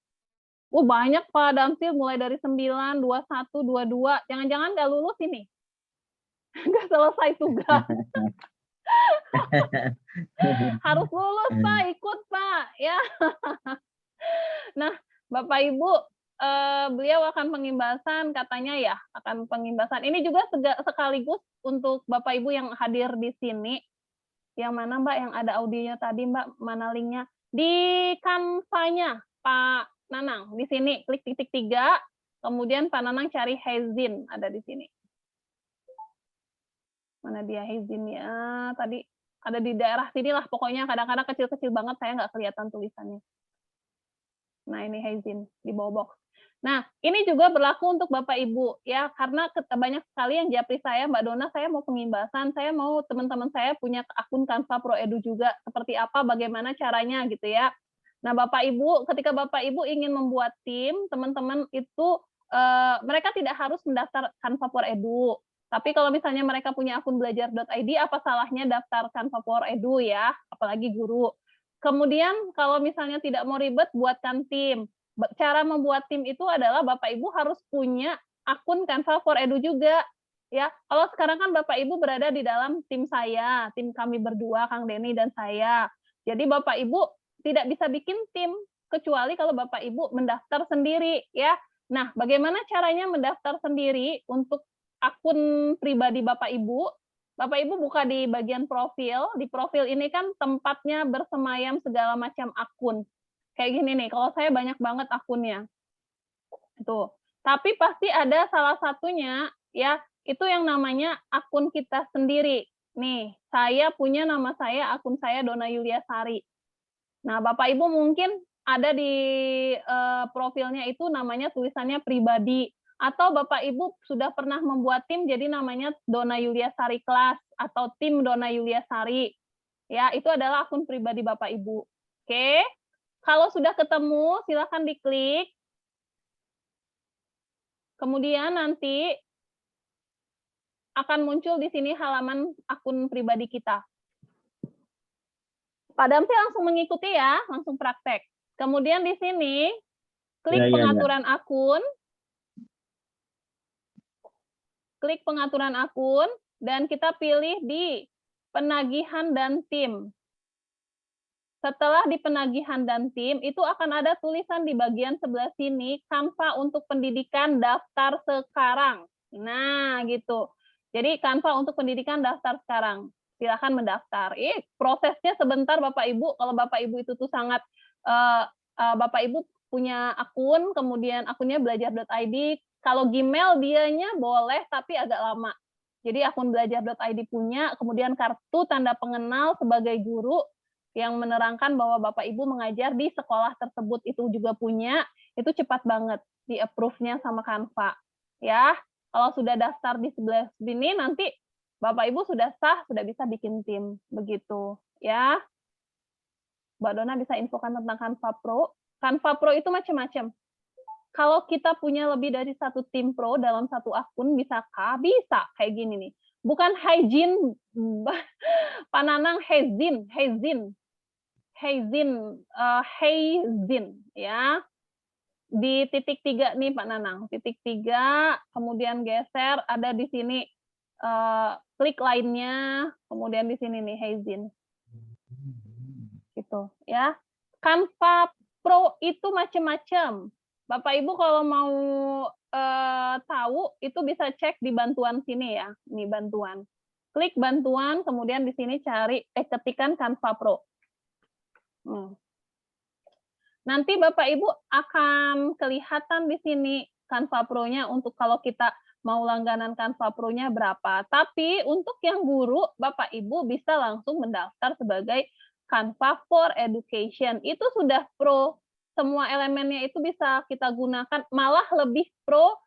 Banyak Pak Damsil mulai dari 9, 21, 22. Jangan-jangan nggak lulus ini? Nggak selesai tugas. Harus lulus Pak, ikut Pak. Ya. Nah, Bapak Ibu, beliau akan pengimbasan katanya ya, akan pengimbasan. Ini juga sekaligus untuk Bapak Ibu yang hadir di sini. Yang mana Mbak yang ada audionya tadi Mbak, mana linknya? Di Canva-nya Pak Nanang, di sini klik titik 3, kemudian Pak Nanang cari Heizin, ada di sini. Mana dia Heizin ya? Tadi ada di daerah sini lah, pokoknya kadang-kadang kecil-kecil banget, saya nggak kelihatan tulisannya. Nah, ini Heizin di bawah box. Nah, ini juga berlaku untuk Bapak Ibu ya, karena banyak sekali yang japri saya, Mbak Dona, saya mau pengimbasan, saya mau teman-teman saya punya akun Canva Pro Edu juga, seperti apa, bagaimana caranya gitu ya. Nah, Bapak Ibu, ketika Bapak Ibu ingin membuat tim, teman-teman itu mereka tidak harus mendaftar Canva Pro Edu. Tapi kalau misalnya mereka punya akun belajar.id, apa salahnya daftar Canva Pro Edu ya, apalagi guru. Kemudian kalau misalnya tidak mau ribet, buatkan tim. Cara membuat tim itu adalah Bapak Ibu harus punya akun Canva for Edu juga. Ya, kalau sekarang kan Bapak Ibu berada di dalam tim saya, tim kami berdua, Kang Denny dan saya. Jadi Bapak Ibu tidak bisa bikin tim kecuali kalau Bapak Ibu mendaftar sendiri ya. Nah, bagaimana caranya mendaftar sendiri untuk akun pribadi Bapak Ibu? Bapak Ibu buka di bagian profil. Di profil ini kan tempatnya bersemayam segala macam akun. Kayak gini nih, kalau saya banyak banget akunnya. Tuh. Tapi pasti ada salah satunya ya, itu yang namanya akun kita sendiri. Nih, saya punya nama saya, akun saya Dona Yulia Sari. Nah, Bapak Ibu mungkin ada di profilnya itu namanya tulisannya pribadi. Atau Bapak Ibu sudah pernah membuat tim, jadi namanya Dona Yulia Sari Kelas, atau tim Dona Yulia Sari. Ya, itu adalah akun pribadi Bapak Ibu. Oke. Kalau sudah ketemu, silakan diklik. Kemudian nanti akan muncul di sini halaman akun pribadi kita. Pak Damsi langsung mengikuti ya, langsung praktek. Kemudian di sini klik pengaturan akun. Klik pengaturan akun dan kita pilih di penagihan dan tim. Setelah di penagihan dan tim, itu akan ada tulisan di bagian sebelah sini, Canva untuk pendidikan daftar sekarang. Nah, gitu. Jadi Canva untuk pendidikan daftar sekarang. Silakan mendaftar. Prosesnya sebentar Bapak Ibu. Kalau Bapak Ibu itu tuh sangat, Bapak Ibu punya akun, kemudian akunnya belajar.id. Kalau Gmail dianya boleh, tapi agak lama. Jadi akun belajar.id punya, kemudian kartu tanda pengenal sebagai guru, yang menerangkan bahwa Bapak Ibu mengajar di sekolah tersebut itu juga punya, itu cepat banget di approve-nya sama Canva. Ya, kalau sudah daftar di sebelah sini nanti Bapak Ibu sudah sah, sudah bisa bikin tim begitu, ya. Mbak Dona bisa infokan tentang Canva Pro. Canva Pro itu macam-macam. Kalau kita punya lebih dari satu tim pro dalam satu akun, bisakah? Bisa, kayak gini nih. Bukan hygiene, Pak Nanang, hygiene, ya. Di titik 3 nih Pak Nanang, titik 3, kemudian geser, ada di sini klik lainnya, kemudian di sini nih hygiene. Gitu ya. Canva Pro itu macam-macam. Bapak Ibu kalau mau tahu itu bisa cek di bantuan sini ya. Ini bantuan. Klik bantuan, kemudian di sini cari ketikan Canva Pro. Nanti Bapak Ibu akan kelihatan di sini Canva Pro-nya untuk kalau kita mau langganan Canva Pro-nya berapa. Tapi untuk yang guru, Bapak Ibu bisa langsung mendaftar sebagai Canva for Education. Itu sudah pro. Semua elemennya itu bisa kita gunakan, malah lebih pro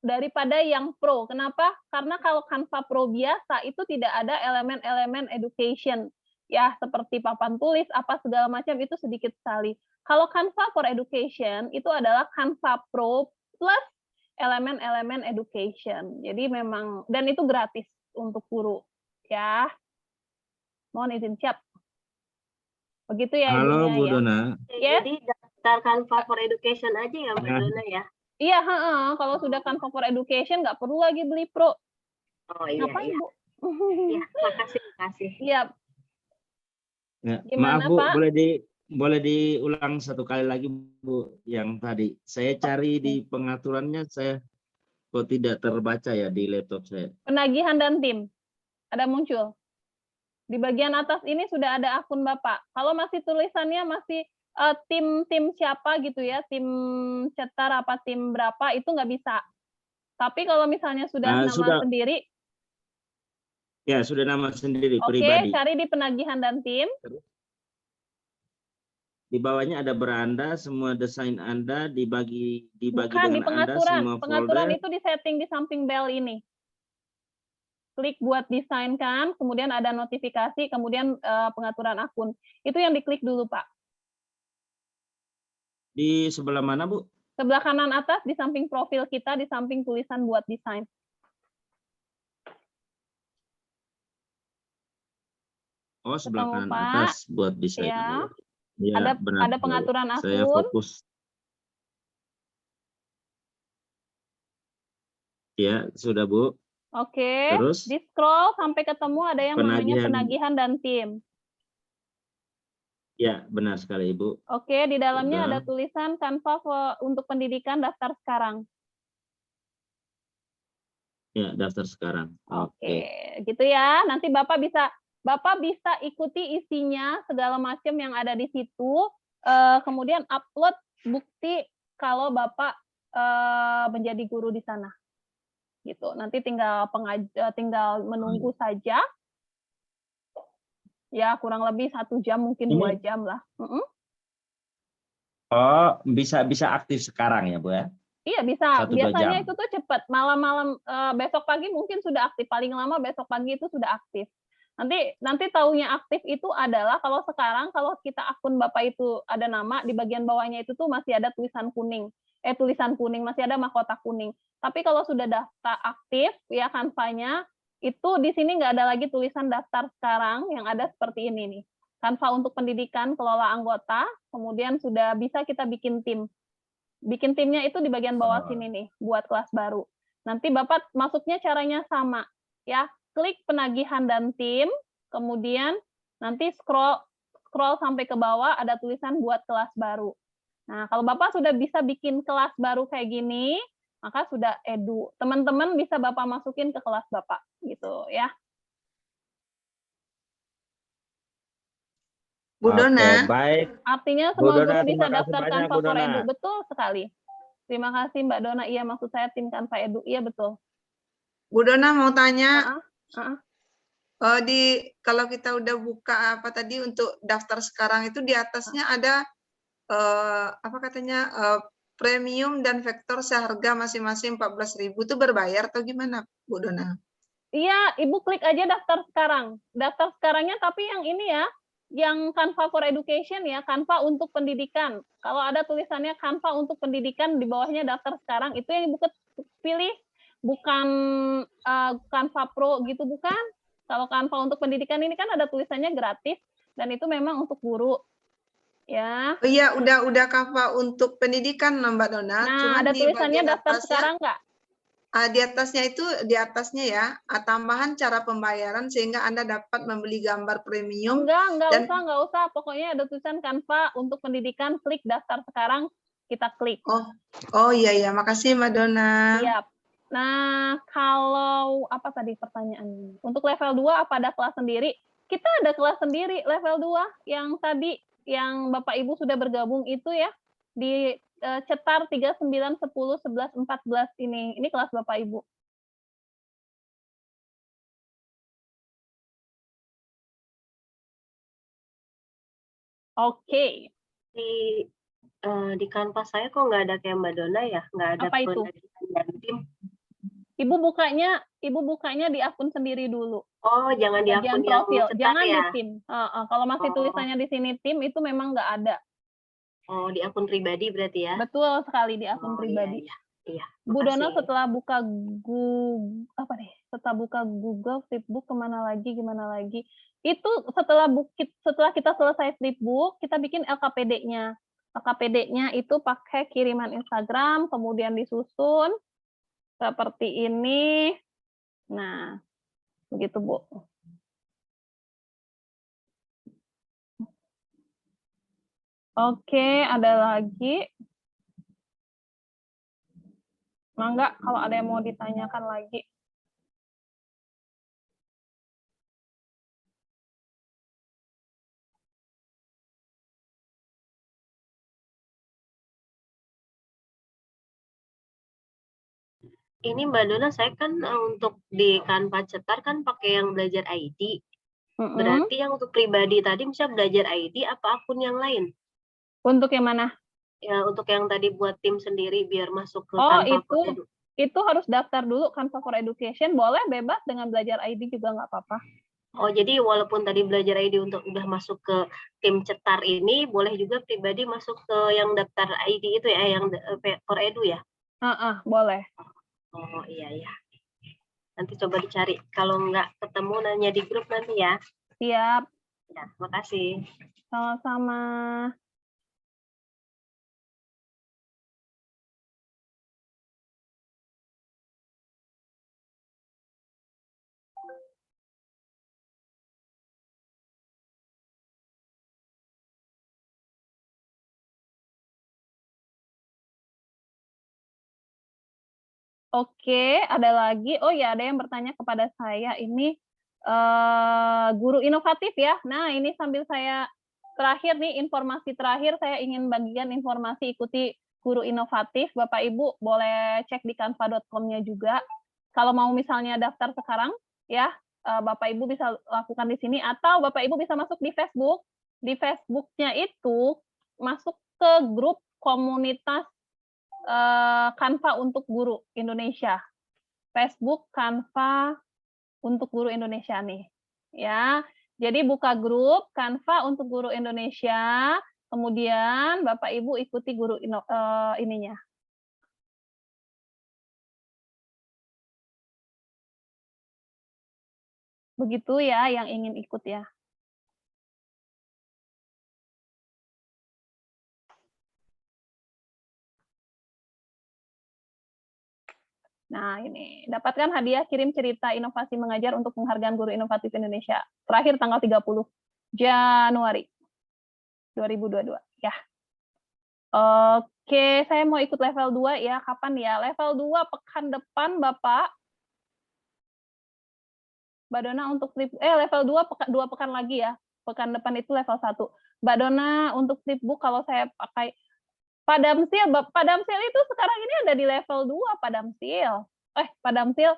daripada yang pro. Kenapa? Karena kalau Canva Pro biasa itu tidak ada elemen-elemen education. Ya, seperti papan tulis, apa segala macam itu sedikit sekali. Kalau Canva for Education itu adalah Canva Pro plus elemen-elemen education. Jadi memang, dan itu gratis untuk guru. Ya, mohon izin siap. Begitu ya. Halo Ibunya, Bu Dona. Ya. Jadi daftar Canva for Education aja ya Mbak Dona ya? Iya, kalau sudah Canva for Education nggak perlu lagi beli Pro. Oh iya, Ngapain, iya. Bu? Ya, makasih. Iya. Ya, Gimana, maaf Bu, Pak? boleh diulang satu kali lagi Bu yang tadi. Saya cari di pengaturannya, saya kok tidak terbaca ya di laptop saya. Penagihan dan tim. Ada muncul. Di bagian atas ini sudah ada akun Bapak. Kalau masih tulisannya masih tim siapa gitu ya, tim cetar apa tim berapa, itu nggak bisa. Tapi kalau misalnya sudah nama sendiri. Ya, sudah nama sendiri, Oke, pribadi. cari di penagihan dan tim. Di bawahnya ada beranda, semua desain Anda dibagi Bukan, di dengan Anda, pengaturan. semua Pengaturan folder. itu di setting di samping bel ini. Klik buat desain kan, kemudian ada notifikasi, kemudian pengaturan akun. Itu yang diklik dulu, Pak. Di sebelah mana, Bu? Sebelah kanan atas, di samping profil kita, di samping tulisan buat desain. Oh, sebelah Ketemu, kanan Pak. atas buat desain. Ya. Ya, Ada pengaturan akun. Saya fokus. Ya, sudah Bu. Oke. Terus? Di scroll sampai ketemu ada yang namanya penagihan dan tim. Ya, benar sekali Ibu. Oke, di dalamnya ada tulisan Canva untuk pendidikan daftar sekarang. Ya, daftar sekarang. Oke, gitu ya. Nanti Bapak bisa ikuti isinya segala macam yang ada di situ. Kemudian upload bukti kalau Bapak menjadi guru di sana. Gitu. Nanti tinggal menunggu saja. Ya, kurang lebih 1 jam, mungkin 2 jam lah. Oh, bisa aktif sekarang ya, Bu ya? Iya, bisa. 1-2 Biasanya jam. itu tuh cepat. Malam-malam besok pagi mungkin sudah aktif. Paling lama besok pagi itu sudah aktif. Nanti taunya aktif itu adalah kalau sekarang kalau kita akun Bapak itu ada nama, di bagian bawahnya itu tuh masih ada tulisan kuning. Tulisan kuning, masih ada mahkota kuning. Tapi kalau sudah daftar aktif ya Canva-nya, itu di sini nggak ada lagi tulisan daftar sekarang, yang ada seperti ini nih. Canva untuk pendidikan, kelola anggota, kemudian sudah bisa kita bikin tim. Bikin timnya itu di bagian bawah sini nih, buat kelas baru. Nanti Bapak masuknya caranya sama, ya. Klik penagihan dan tim, kemudian nanti scroll sampai ke bawah ada tulisan buat kelas baru. Nah, kalau Bapak sudah bisa bikin kelas baru kayak gini, maka sudah edu. Teman-teman bisa Bapak masukin ke kelas Bapak, gitu ya. Bu Dona. Baik. Artinya semua guru bisa daftarkan Canva for Edu. Betul sekali. Terima kasih Mbak Dona. Iya, maksud saya tim Canva Edu. Iya, betul. Bu Dona mau tanya. Kalau kita udah buka apa tadi untuk daftar sekarang itu di atasnya ada apa katanya premium dan vektor seharga masing-masing 14.000 itu berbayar atau gimana Bu Dona? Iya, Ibu klik aja daftar sekarang. Daftar sekarangnya tapi yang ini ya, yang Canva for Education ya, Canva untuk pendidikan. Kalau ada tulisannya Canva untuk pendidikan, di bawahnya daftar sekarang, itu yang Ibu pilih, bukan Canva Pro gitu, bukan. Kalau Canva untuk pendidikan ini kan ada tulisannya gratis, dan itu memang untuk guru. Ya. Oh iya, udah Canva untuk pendidikan Mbak Dona. Nah, cuman ada tulisannya daftar sekarang nggak? Di atasnya ya, tambahan cara pembayaran sehingga Anda dapat membeli gambar premium. Enggak usah. Pokoknya ada tulisan Canva untuk pendidikan, klik daftar sekarang, kita klik. Oh iya, makasih Mbak Dona. Siap. Nah, kalau apa tadi pertanyaannya? Untuk level 2 apa ada kelas sendiri? Kita ada kelas sendiri level 2 yang tadi yang Bapak Ibu sudah bergabung itu ya di Cetar 39, 10, 11, 14 ini. Ini kelas Bapak Ibu. Oke. Di Canva saya kok nggak ada kayak Mbak Dona ya? Nggak ada apa itu? Tim. Ibu bukanya di akun sendiri dulu. Oh, jangan di akun profil, jangan ya? di tim. Kalau masih tulisannya di sini tim itu memang nggak ada. Oh, di akun pribadi berarti ya? Betul sekali di akun pribadi. Iya. Bu Dona setelah buka Google Flipbook gimana lagi? Itu setelah kita selesai Flipbook, kita bikin LKPD-nya. LKPD-nya itu pakai kiriman Instagram, kemudian disusun seperti ini. Nah, begitu Bu. Oke, ada lagi? Mangga kalau ada yang mau ditanyakan lagi. Ini Mbak Dona, saya kan untuk di Canva Cetar kan pakai yang belajar ID. Berarti yang untuk pribadi tadi bisa belajar ID apa akun yang lain? Untuk yang mana? Ya, untuk yang tadi buat tim sendiri biar masuk ke Canva for Edu. Itu harus daftar dulu Canva for Education, boleh bebas dengan belajar ID juga nggak apa-apa. Oh, jadi walaupun tadi belajar ID untuk udah masuk ke tim Cetar ini, boleh juga pribadi masuk ke yang daftar ID itu ya, yang for Edu ya? Boleh. Oh iya. Nanti coba dicari. Kalau nggak ketemu nanya di grup nanti ya. Siap. Ya, makasih. Sama-sama. Oke, ada lagi. Oh ya, ada yang bertanya kepada saya ini guru inovatif ya. Nah, ini sambil saya terakhir nih, informasi terakhir saya ingin bagikan informasi ikuti guru inovatif. Bapak Ibu boleh cek di canva.com-nya juga. Kalau mau misalnya daftar sekarang ya, Bapak Ibu bisa lakukan di sini atau Bapak Ibu bisa masuk di Facebook. Di Facebook-nya itu masuk ke grup komunitas Canva untuk Guru Indonesia. Facebook Canva untuk Guru Indonesia nih. Ya. Jadi buka grup Canva untuk guru Indonesia, kemudian Bapak Ibu ikuti guru ininya. Begitu ya yang ingin ikut ya. Nah, ini. Dapatkan hadiah kirim cerita inovasi mengajar untuk penghargaan guru inovatif Indonesia. Terakhir tanggal 30 Januari 2022. Ya. Oke, saya mau ikut level 2 ya. Kapan ya? Level 2 pekan depan, Bapak. Mbak Dona untuk level 2 pekan lagi ya. Pekan depan itu level 1. Mbak Dona untuk flipbook kalau saya pakai Pak Damsil itu sekarang ini ada di level 2, Pak Damsil. Pak Damsil.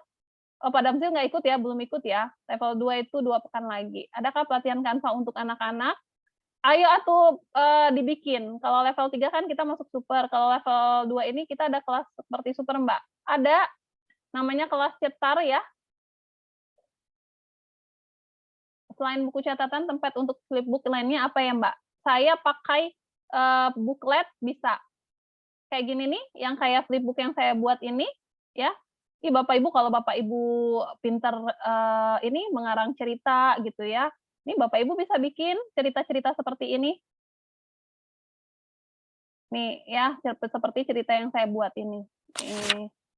Pak Damsil nggak ikut ya, belum ikut ya. Level 2 itu 2 pekan lagi. Adakah pelatihan Canva untuk anak-anak? Ayo atuh dibikin. Kalau level 3 kan kita masuk super. Kalau level 2 ini kita ada kelas seperti super, Mbak. Ada namanya kelas cetar ya. Selain buku catatan, tempat untuk flipbook lainnya apa ya, Mbak? Saya pakai booklet bisa. Kayak gini nih, yang kayak flipbook yang saya buat ini, ya. Bapak Ibu, kalau Bapak Ibu pinter ini mengarang cerita gitu ya. Ini Bapak Ibu bisa bikin cerita-cerita seperti ini. Nih ya, seperti cerita yang saya buat ini.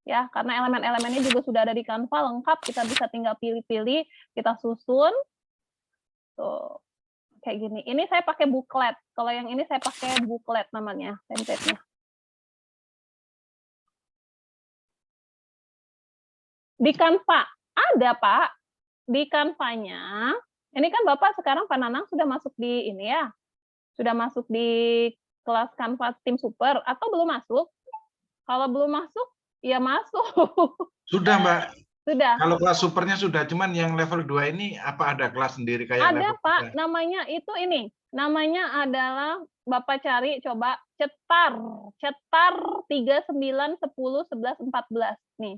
Ya, karena elemen-elemennya juga sudah ada di Canva lengkap, kita bisa tinggal pilih-pilih, kita susun. Tuh, kayak gini. Ini saya pakai booklet. Kalau yang ini saya pakai booklet namanya, template-nya. Di Canva ada, Pak. Di Canva-nya, ini kan Bapak sekarang Pak Nanang sudah masuk di ini ya. Sudah masuk di kelas Canva tim super atau belum masuk? Kalau belum masuk, ya masuk. Sudah, Mbak. Sudah. Kalau kelas supernya sudah, cuman yang level 2 ini apa ada kelas sendiri kayak ada, level Pak. 3? Namanya itu ini. Namanya adalah Bapak cari coba cetar. Cetar 3, 9, 10, 11, 14 nih.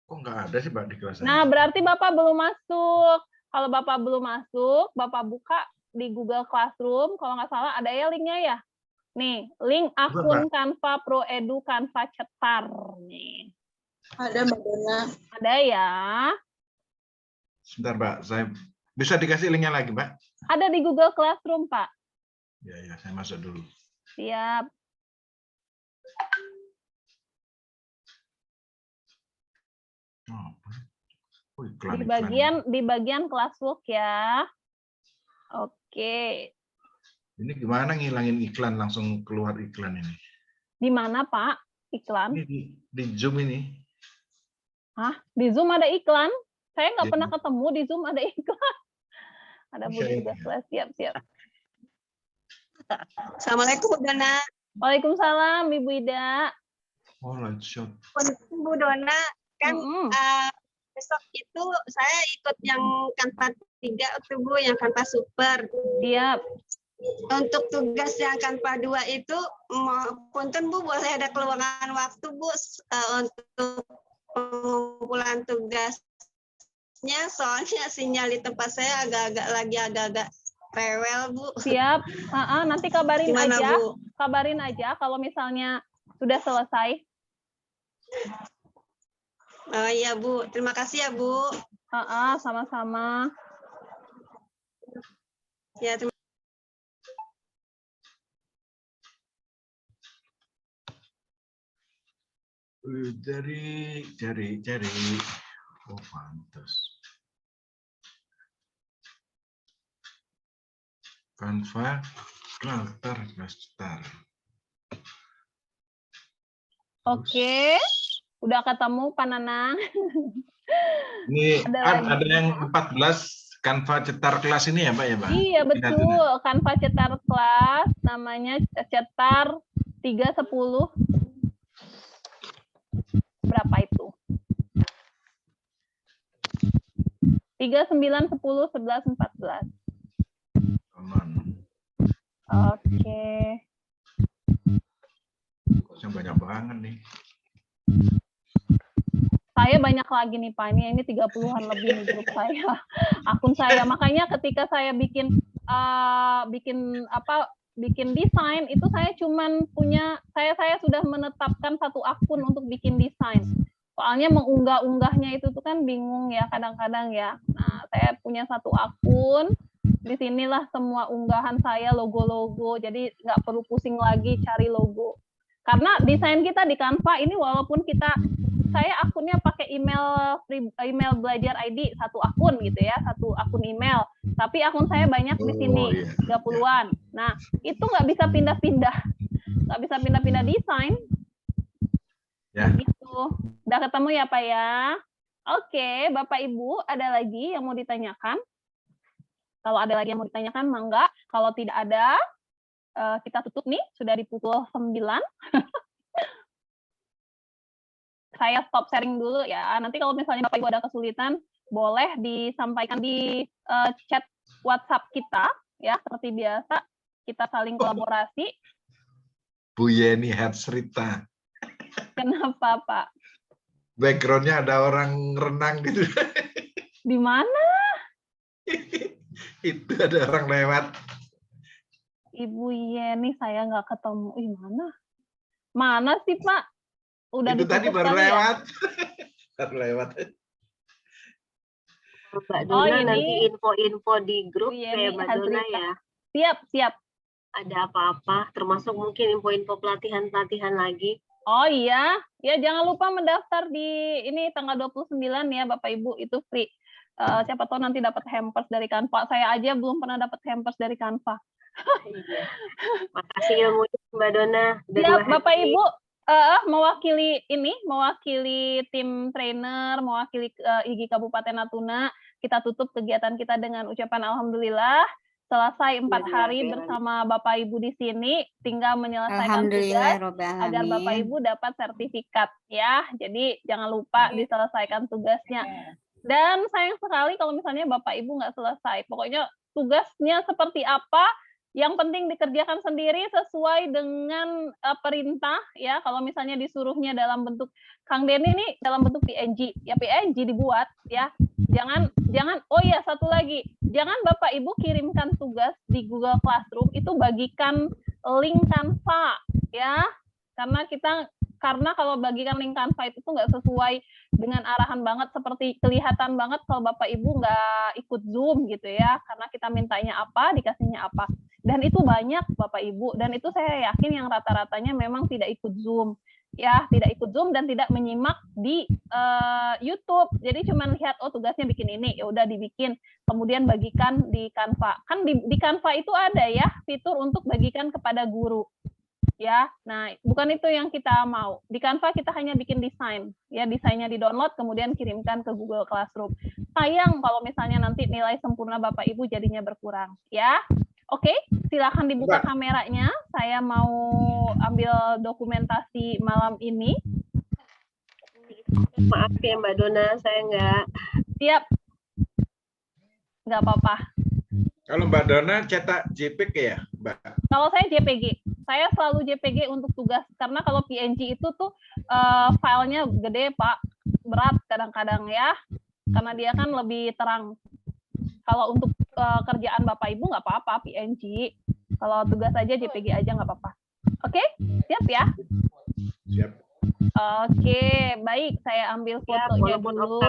Kok nggak ada sih, Mbak, di kelas saya? Nah, berarti Bapak belum masuk. Kalau Bapak belum masuk, Bapak buka di Google Classroom, kalau nggak salah ada ya linknya ya. Nih, link akun Canva Pro Edu Canva Cetar nih. Ada, Mbak Dona. Ada ya. Sebentar, Mbak, saya bisa dikasih linknya lagi, Mbak? Ada di Google Classroom, Pak. Ya, saya masuk dulu. Siap. Oh, di bagian classwork ya. Oke. Ini gimana ngilangin iklan, langsung keluar iklan ini? Di mana, Pak? Iklan? Ini di Zoom ini. Hah? Di Zoom ada iklan? Saya nggak pernah ketemu di Zoom ada iklan. Ada Bu juga. Siap. Assalamualaikum, Bu Dona. Waalaikumsalam, Ibu Ida. Oh, lanjut. Bu Dona, kan besok itu saya ikut yang Canva 3 itu, Bu, yang Canva Super. Siap. Untuk tugas yang Canva 2 itu, punten Bu, boleh ada keluangan waktu, Bu, untuk pengumpulan tugasnya, soalnya sinyal di tempat saya agak-agak rewel, Bu. Siap. Nanti kabarin Gimana, aja. Bu? Kabarin aja kalau misalnya sudah selesai. Oh iya, Bu. Terima kasih ya, Bu. Sama-sama. Ya, terima. Cari. Oh, pantas. Canva, Klastar. Oke. Udah ketemu, Pak Nanang. Ini ada yang 14 Canva cetar kelas ini ya, Mbak ya, Mbak? Iya, betul. Canva cetar kelas, namanya cetar 3, 10. Berapa itu? 3, 9, 10, 11, 14. Aman. Oke. Kok banyak banget nih. Saya banyak lagi nih Pak, ini 30-an lebih nih grup saya, akun saya. Makanya ketika saya bikin desain itu saya cuman punya, saya sudah menetapkan satu akun untuk bikin desain. Soalnya mengunggah-unggahnya itu tuh kan bingung ya kadang-kadang ya. Nah, saya punya satu akun, di sinilah semua unggahan saya logo-logo, jadi nggak perlu pusing lagi cari logo. Karena desain kita di Canva ini walaupun saya akunnya pakai email belajar ID, satu akun gitu ya, satu akun email. Tapi akun saya banyak di sini, 30-an. Nah, itu nggak bisa pindah-pindah. Nggak bisa pindah-pindah desain. Ya. Gitu. Udah ketemu ya Pak ya? Oke, Bapak Ibu, ada lagi yang mau ditanyakan? Kalau ada lagi yang mau ditanyakan, mangga. Kalau tidak ada, kita tutup nih, sudah di pukul 9. Saya stop sharing dulu ya. Nanti kalau misalnya Bapak Ibu ada kesulitan, boleh disampaikan di chat WhatsApp kita ya, seperti biasa kita saling kolaborasi. Bu Yeni Hatsrita. Kenapa Pak? Backgroundnya ada orang renang gitu. Di mana? Itu ada orang lewat. Ibu Yeni saya nggak ketemu. Ih, mana? Mana sih Pak? Udah Itu tadi baru kali lewat. Ya? Baru lewat. Mbak Dona nanti info-info di grup ya Mbak Dona ya. Siap. Ada apa-apa, termasuk mungkin info-info pelatihan-pelatihan lagi. Oh iya, ya jangan lupa mendaftar di ini tanggal 29 ya Bapak Ibu, itu free. Siapa tahu nanti dapat hampers dari Canva. Saya aja belum pernah dapat hampers dari Canva. Iya. Makasih ilmunya Mbak Dona. Ya, Bapak Ibu mewakili tim trainer, mewakili IGI Kabupaten Natuna, kita tutup kegiatan kita dengan ucapan alhamdulillah. Selesai 4 hari bersama Bapak Ibu di sini, tinggal menyelesaikan tugas agar Bapak Ibu dapat sertifikat ya. Jadi jangan lupa diselesaikan tugasnya. Dan sayang sekali kalau misalnya Bapak Ibu nggak selesai. Pokoknya tugasnya seperti apa, yang penting dikerjakan sendiri sesuai dengan perintah ya. Kalau misalnya disuruhnya dalam bentuk Kang Denny ini dalam bentuk PNG, ya PNG dibuat ya. Jangan oh ya satu lagi, jangan Bapak Ibu kirimkan tugas di Google Classroom itu bagikan link Canva ya. Karena kalau bagikan link Canva itu tuh nggak sesuai dengan arahan banget, seperti kelihatan banget kalau Bapak Ibu nggak ikut Zoom gitu ya, karena kita mintanya apa, dikasihnya apa. Dan itu banyak Bapak Ibu, dan itu saya yakin yang rata-ratanya memang tidak ikut Zoom. Ya, tidak ikut Zoom dan tidak menyimak di YouTube. Jadi cuma lihat, oh tugasnya bikin ini, ya udah dibikin, kemudian bagikan di Canva. Kan di Canva itu ada ya fitur untuk bagikan kepada guru. Ya, nah bukan itu yang kita mau. Di Canva kita hanya bikin desain, ya desainnya di-download kemudian kirimkan ke Google Classroom. Sayang kalau misalnya nanti nilai sempurna Bapak Ibu jadinya berkurang, ya. Oke, silakan dibuka kameranya. Saya mau ambil dokumentasi malam ini. Maaf ya Mbak Dona, saya nggak. Siap. Nggak apa-apa. Kalau Mbak Dona cetak JPG ya, Mbak? Kalau saya JPG. Saya selalu JPG untuk tugas, karena kalau PNG itu tuh filenya gede Pak, berat kadang-kadang ya, karena dia kan lebih terang. Kalau untuk kerjaan Bapak Ibu nggak apa-apa PNG, kalau tugas aja JPG aja nggak apa-apa. Oke, siap ya? Siap. Oke, baik, saya ambil fotonya dulu.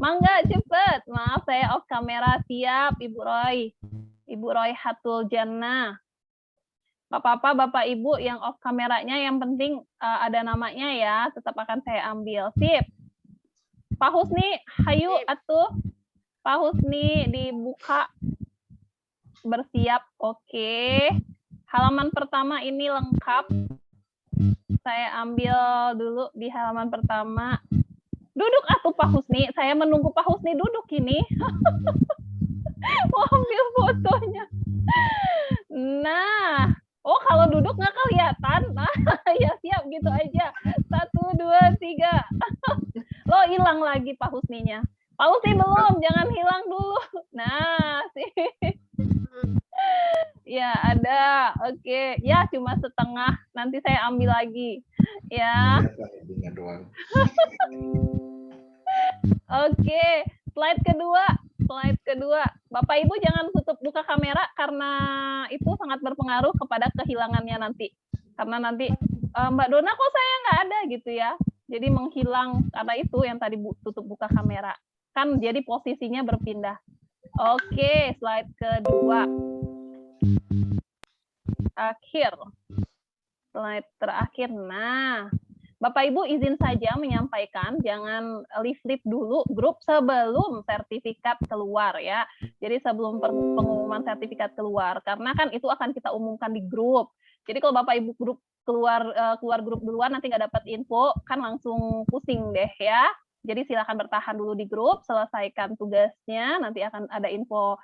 Mangga cepet, maaf saya off kamera. Siap Ibu Roy Hatul Jannah. Bapak Ibu yang off kameranya, yang penting ada namanya ya, tetap akan saya ambil. Sip. Pak Husni, hayu atuh. Pak Husni dibuka. Bersiap. Oke. Halaman pertama ini lengkap. Saya ambil dulu di halaman pertama. Duduk atuh Pak Husni. Saya menunggu Pak Husni duduk ini. Mau ambil fotonya. Nah. Oh, kalau duduk nggak kelihatan? Nah, ya siap gitu aja. 1, 2, 3. Lo hilang lagi Pak Husninya. Pak Husni belum, jangan hilang dulu. Nah, sih. Ya, Ya, ada. Oke. Ya, cuma setengah. Nanti saya ambil lagi. Ya. Iya, doang. Oke. Slide kedua. Bapak Ibu jangan tutup buka kamera karena itu sangat berpengaruh kepada kehilangannya nanti. Karena nanti Mbak Dona kok saya nggak ada gitu ya. Jadi menghilang karena itu yang tadi tutup buka kamera. Kan jadi posisinya berpindah. Oke, slide kedua. Slide terakhir. Nah, Bapak Ibu izin saja menyampaikan jangan leave dulu grup sebelum sertifikat keluar ya. Jadi sebelum pengumuman sertifikat keluar karena kan itu akan kita umumkan di grup. Jadi kalau Bapak Ibu grup keluar grup duluan nanti nggak dapat info kan langsung pusing deh ya. Jadi silakan bertahan dulu di grup, selesaikan tugasnya, nanti akan ada info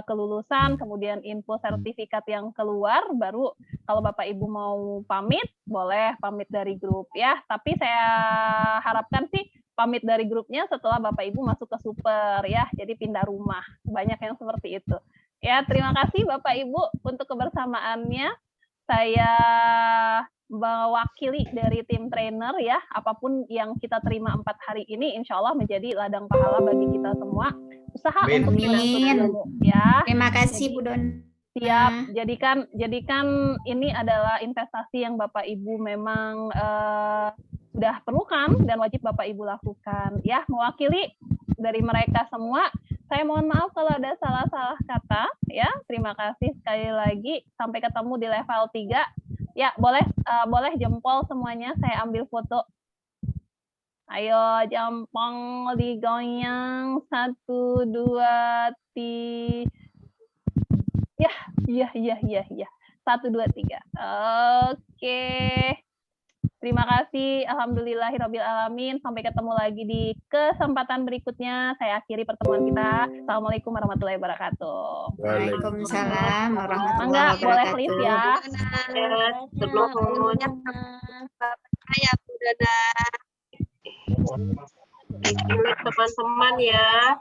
kelulusan, kemudian info sertifikat yang keluar, baru kalau Bapak Ibu mau pamit, boleh pamit dari grup ya. Tapi saya harapkan sih pamit dari grupnya setelah Bapak Ibu masuk ke super ya, jadi pindah rumah. Banyak yang seperti itu. Ya, terima kasih Bapak Ibu untuk kebersamaannya. Saya mewakili dari tim trainer ya, apapun yang kita terima 4 hari ini insya Allah menjadi ladang pahala bagi kita semua. Usaha untuk menuntut ilmu ya. Terima kasih Bu Dona. Siap, jadikan ini adalah investasi yang Bapak Ibu memang sudah perlukan dan wajib Bapak Ibu lakukan. Ya, mewakili dari mereka semua, saya mohon maaf kalau ada salah-salah kata ya. Terima kasih sekali lagi. Sampai ketemu di level 3. Ya, boleh jempol semuanya, saya ambil foto. Ayo jempol digoyang 1 2 3. Ya. 1 2 3. Oke. Terima kasih. Alhamdulillahirabbil alamin. Sampai ketemu lagi di kesempatan berikutnya. Saya akhiri pertemuan kita. Assalamualaikum warahmatullahi wabarakatuh. Waalaikumsalam warahmatullahi Enggak, boleh wabarakatuh. live ya. Sebelum Ya, Bu Dona. teman-teman ya.